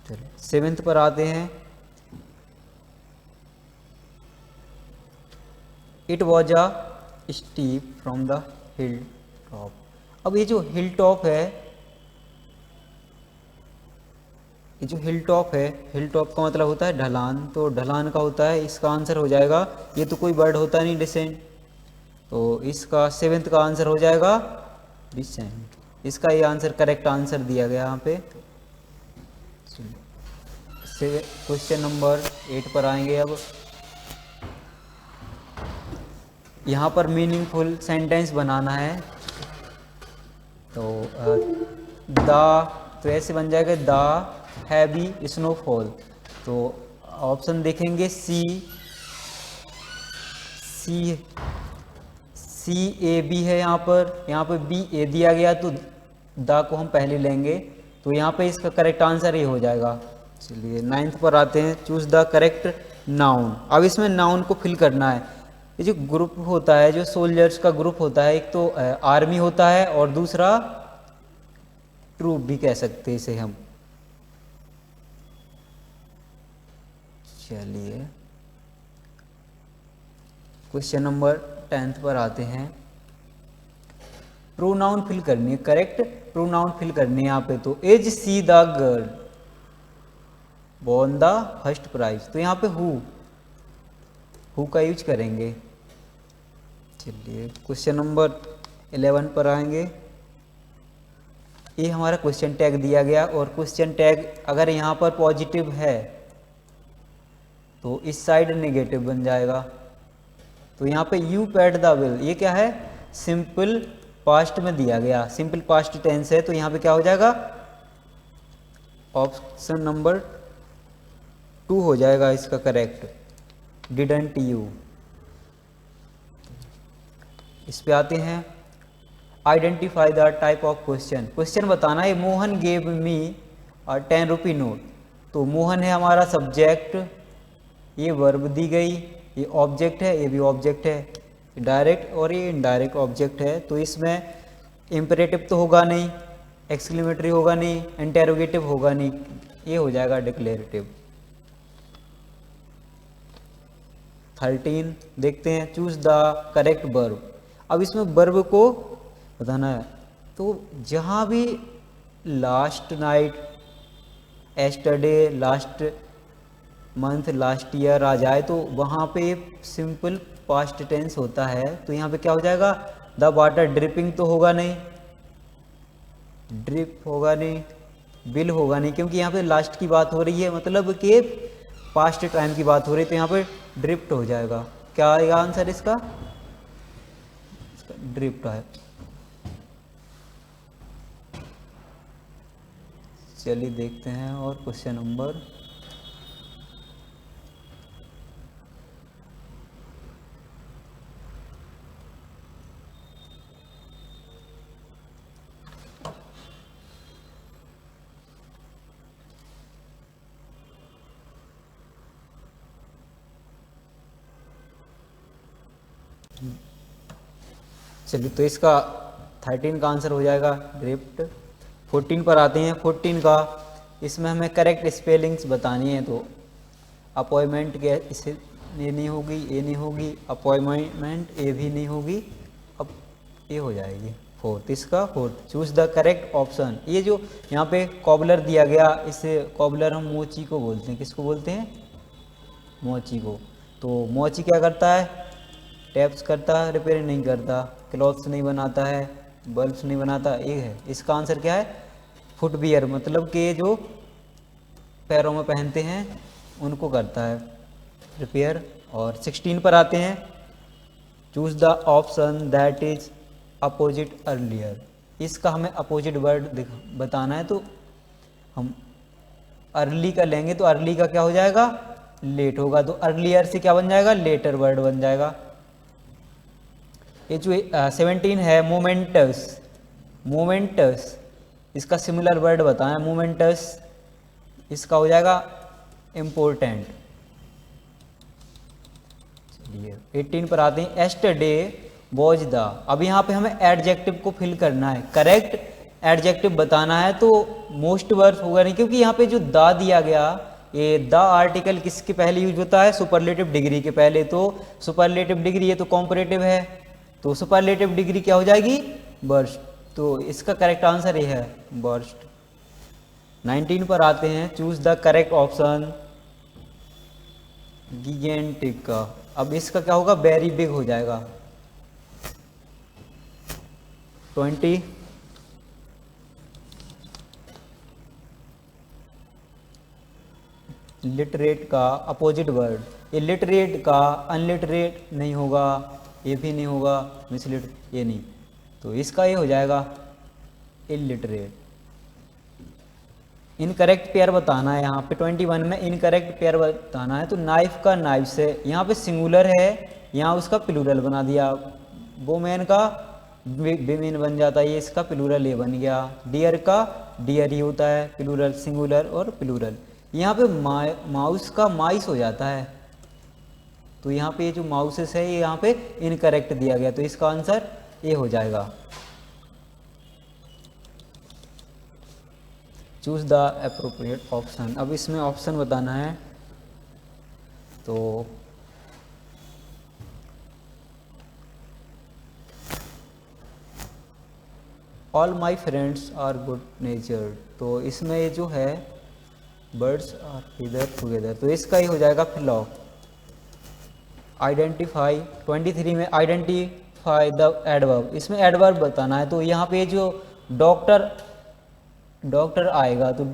चलो सेवेंथ पर आते हैं, it was a steep from the hill top. अब ये जो हिल टॉप है, ये जो हिल टॉप है, हिल टॉप का मतलब होता है ढलान, तो ढलान का होता है, इसका आंसर हो जाएगा, ये तो कोई वर्ड होता नहीं डिसेंट, तो इसका सेवेंथ का आंसर हो जाएगा डिसेंट। इसका ये आंसर करेक्ट आंसर दिया गया यहाँ पे। क्वेश्चन नंबर 8 पर आएंगे। अब यहाँ पर मीनिंगफुल सेंटेंस बनाना है। तो तो ऐसे बन जाएगा द हैवी स्नोफॉल। तो ऑप्शन देखेंगे सी ए बी है यहाँ पर बी ए दिया गया, तो द को हम पहले लेंगे, तो यहाँ पे इसका करेक्ट आंसर ये हो जाएगा। चलिए 9th पर आते हैं, चूज द करेक्ट नाउन। अब इसमें नाउन को फिल करना है। ये जो ग्रुप होता है, जो सोल्जर्स का ग्रुप होता है, एक तो आर्मी होता है और दूसरा ट्रूप भी कह सकते हैं इसे हम। चलिए क्वेश्चन नंबर 10th पर आते हैं, प्रोनाउन फिल करनी है, करेक्ट प्रोनाउन फिल करने हैं यहाँ पे। तो is she the girl won the first prize, तो यहाँ पे हु का यूज करेंगे। चलिए क्वेश्चन नंबर 11 पर आएंगे। ये हमारा क्वेश्चन टैग दिया गया, और क्वेश्चन टैग अगर यहाँ पर पॉजिटिव है तो इस साइड नेगेटिव बन जाएगा। तो यहाँ पे यू पेड द बिल, ये क्या है, सिंपल पास्ट में दिया गया, सिंपल पास्ट टेंस है, तो यहाँ पे क्या हो जाएगा, ऑप्शन नंबर 2 हो जाएगा इसका करेक्ट, डिडंट यू। इस पे आते हैं, identify the type of question, question बताना है। Mohan gave me 10 rupee note, तो मोहन है हमारा सब्जेक्ट, ये वर्ब दी गई, ये ऑब्जेक्ट है, ये भी ऑब्जेक्ट है, डायरेक्ट और ये इनडायरेक्ट ऑब्जेक्ट है। तो इसमें इम्परेटिव तो होगा नहीं, एक्सक्लेमेटरी होगा नहीं, इंटेरोगेटिव होगा नहीं, ये हो जाएगा डिक्लेरेटिव। 13 देखते हैं, चूज द करेक्ट वर्ब। अब इसमें वर्ब को बताना है, तो जहाँ भी last night, yesterday, last month, last year आ जाए तो वहाँ पे सिंपल पास्ट टेंस होता है। तो यहाँ पे क्या हो जाएगा, द वाटर ड्रिपिंग तो होगा नहीं, ड्रिप होगा नहीं, बिल होगा नहीं, क्योंकि यहाँ पे लास्ट की बात हो रही है, मतलब कि पास्ट टाइम की बात हो रही है, तो यहाँ पे ड्रिप्ट हो जाएगा। क्या आएगा आंसर इसका ड्रिप्ट है। चलिए देखते हैं और क्वेश्चन नंबर तो इसका 13 का आंसर हो जाएगा ड्रिफ्ट। 14 पर आते हैं। 14 का इसमें हमें करेक्ट स्पेलिंग्स बतानी है। तो अपॉइंटमेंट के इसे ये नहीं होगी, ये नहीं होगी, अपॉइंटमेंट ये भी नहीं होगी, अब ये हो जाएगी फोर्थ। इसका fourth, choose the correct option. ये जो यहाँ पे कॉबलर दिया गया, इसे कॉबलर हम मोची को बोलते हैं। किसको बोलते हैं? मोची को। तो मोची क्या करता है? टैप्स करता है, रिपेयर नहीं करता, क्लॉथ्स नहीं बनाता है, बल्ब्स नहीं बनाता, ये है। इसका आंसर क्या है? फुटवियर, मतलब कि जो पैरों में पहनते हैं उनको करता है रिपेयर। और 16 पर आते हैं। Choose the option that is opposite earlier. इसका हमें अपोजिट वर्ड बताना है, तो हम अर्ली का लेंगे, तो अर्ली का क्या हो जाएगा? लेट होगा। तो अर्लियर से क्या बन जाएगा? लेटर वर्ड बन जाएगा। ये जो 17 है, मोमेंटस। मोमेंटस इसका सिमिलर वर्ड बताएं। मोमेंटस इसका हो जाएगा इम्पोर्टेंट। चलिए 18 पर आते हैं। Yesterday was the. अब यहाँ पे हमें एडजेक्टिव को फिल करना है, करेक्ट एडजेक्टिव बताना है। तो मोस्ट वर्थ होगा नहीं, क्योंकि यहाँ पे जो द दिया गया, ये द आर्टिकल किसके पहले यूज होता है? सुपरलेटिव डिग्री के पहले। तो सुपरलेटिव डिग्री ये तो कॉम्परेटिव है, तो सुपरलेटिव डिग्री क्या हो जाएगी? बर्स्ट। तो इसका करेक्ट आंसर ये है बर्स्ट। 19 पर आते हैं। चूज द करेक्ट ऑप्शन, गिगेंटिक का। अब इसका क्या होगा? वेरी बिग हो जाएगा। 20 लिटरेट का अपोजिट वर्ड। ये लिटरेट का अनलिटरेट नहीं होगा, ये भी नहीं होगा, मिसलिट ये नहीं, तो इसका ये हो जाएगा इलिटरेट। इनकरेक्ट पेयर बताना है यहाँ पे। 21 में इनकरेक्ट पेयर बताना है। तो नाइफ का नाइफ से, यहाँ पे सिंगुलर है, यहाँ उसका प्लूरल बना दिया। वोमेन का विमेन बन जाता है, ये इसका प्लूरल ये बन गया। डियर का डियर ही होता है, प्लूरल, सिंगुलर और प्लूरल। यहाँ पे माउस का माइस हो जाता है, तो यहाँ पे ये जो माउसेस है ये यहाँ पे इनकरेक्ट दिया गया, तो इसका आंसर ये हो जाएगा। Choose the appropriate option. अब इसमें ऑप्शन बताना है। तो all my friends are good nature, तो इसमें ये जो है बर्ड्स आर इधर टुगेदर, तो इसका ही हो जाएगा फ्लॉक। आइडेंटिफाई 23 में आइडेंटिफाई द एडवर्ब, इसमें एडवर्ब बताना है। तो यहाँ पे जो डॉक्टर आएगा तो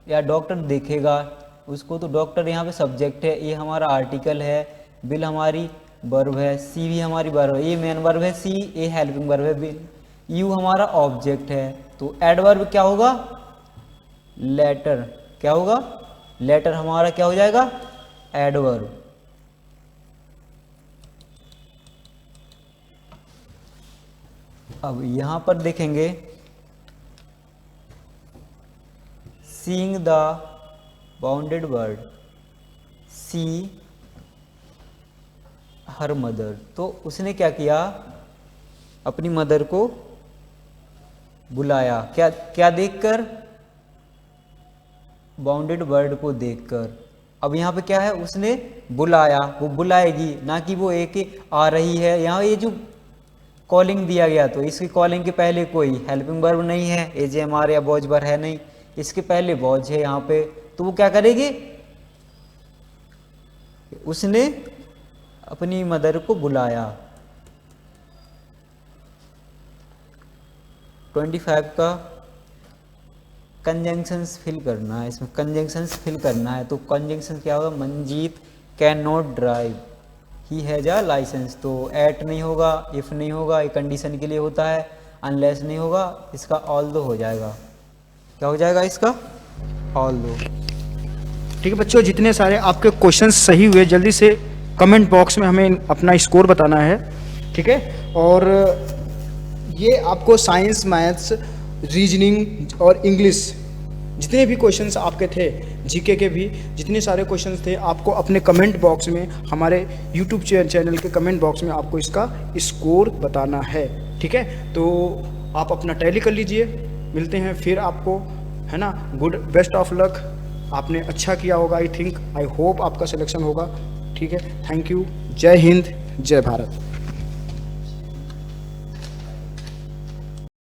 या डॉक्टर देखेगा उसको, तो डॉक्टर यहाँ पे सब्जेक्ट है, ये हमारा आर्टिकल है, बिल हमारी वर्ब है, सी भी हमारी वर्ब है, ये मेन वर्ब है सी, ये हेल्पिंग वर्ब है बिल, यू हमारा ऑब्जेक्ट है। तो एडवर्ब क्या होगा, लेटर, क्या होगा, लेटर हमारा क्या हो जाएगा, एडवर्ब। अब यहाँ पर देखेंगे seeing the bounded word, see her mother, तो उसने क्या किया, अपनी मदर को बुलाया, क्या क्या देखकर, बाउंडेड वर्ड को देखकर। अब यहाँ पे क्या है, उसने बुलाया, वो बुलाएगी, ना कि वो एक आ रही है। यहाँ ये जो कॉलिंग दिया गया तो इसकी कॉलिंग के पहले कोई हेल्पिंग वर्ब नहीं है, एज एम आर या वॉज वर्ब है नहीं, इसके पहले वॉज है यहाँ पे, तो वो क्या करेगी, उसने अपनी मदर को बुलाया। 25 का कंजंक्शंस फिल करना है, इसमें कंजंक्शंस फिल करना है। तो कंजंक्शन क्या होगा, Manjeet can not drive, he has a license, तो एट नहीं होगा, इफ नहीं होगा, ये कंडीशन के लिए होता है, अनलेस नहीं होगा, इसका ऑल्दो हो जाएगा, क्या हो जाएगा इसका, ऑल्दो। ठीक है बच्चों, जितने सारे आपके क्वेश्चन सही हुए जल्दी से कमेंट बॉक्स में हमें अपना स्कोर बताना है, ठीक है। और ये आपको साइंस, मैथ्स, रीजनिंग और इंग्लिश जितने भी क्वेश्चंस आपके थे, जीके के भी जितने सारे क्वेश्चंस थे, आपको अपने कमेंट बॉक्स में, हमारे यूट्यूब चैनल के कमेंट बॉक्स में आपको इसका स्कोर बताना है, ठीक है। तो आप अपना टैली कर लीजिए, मिलते हैं फिर आपको, है ना। गुड, बेस्ट ऑफ लक, आपने अच्छा किया होगा, आई थिंक, आई होप आपका सिलेक्शन होगा, ठीक है। थैंक यू, जय हिंद, जय भारत।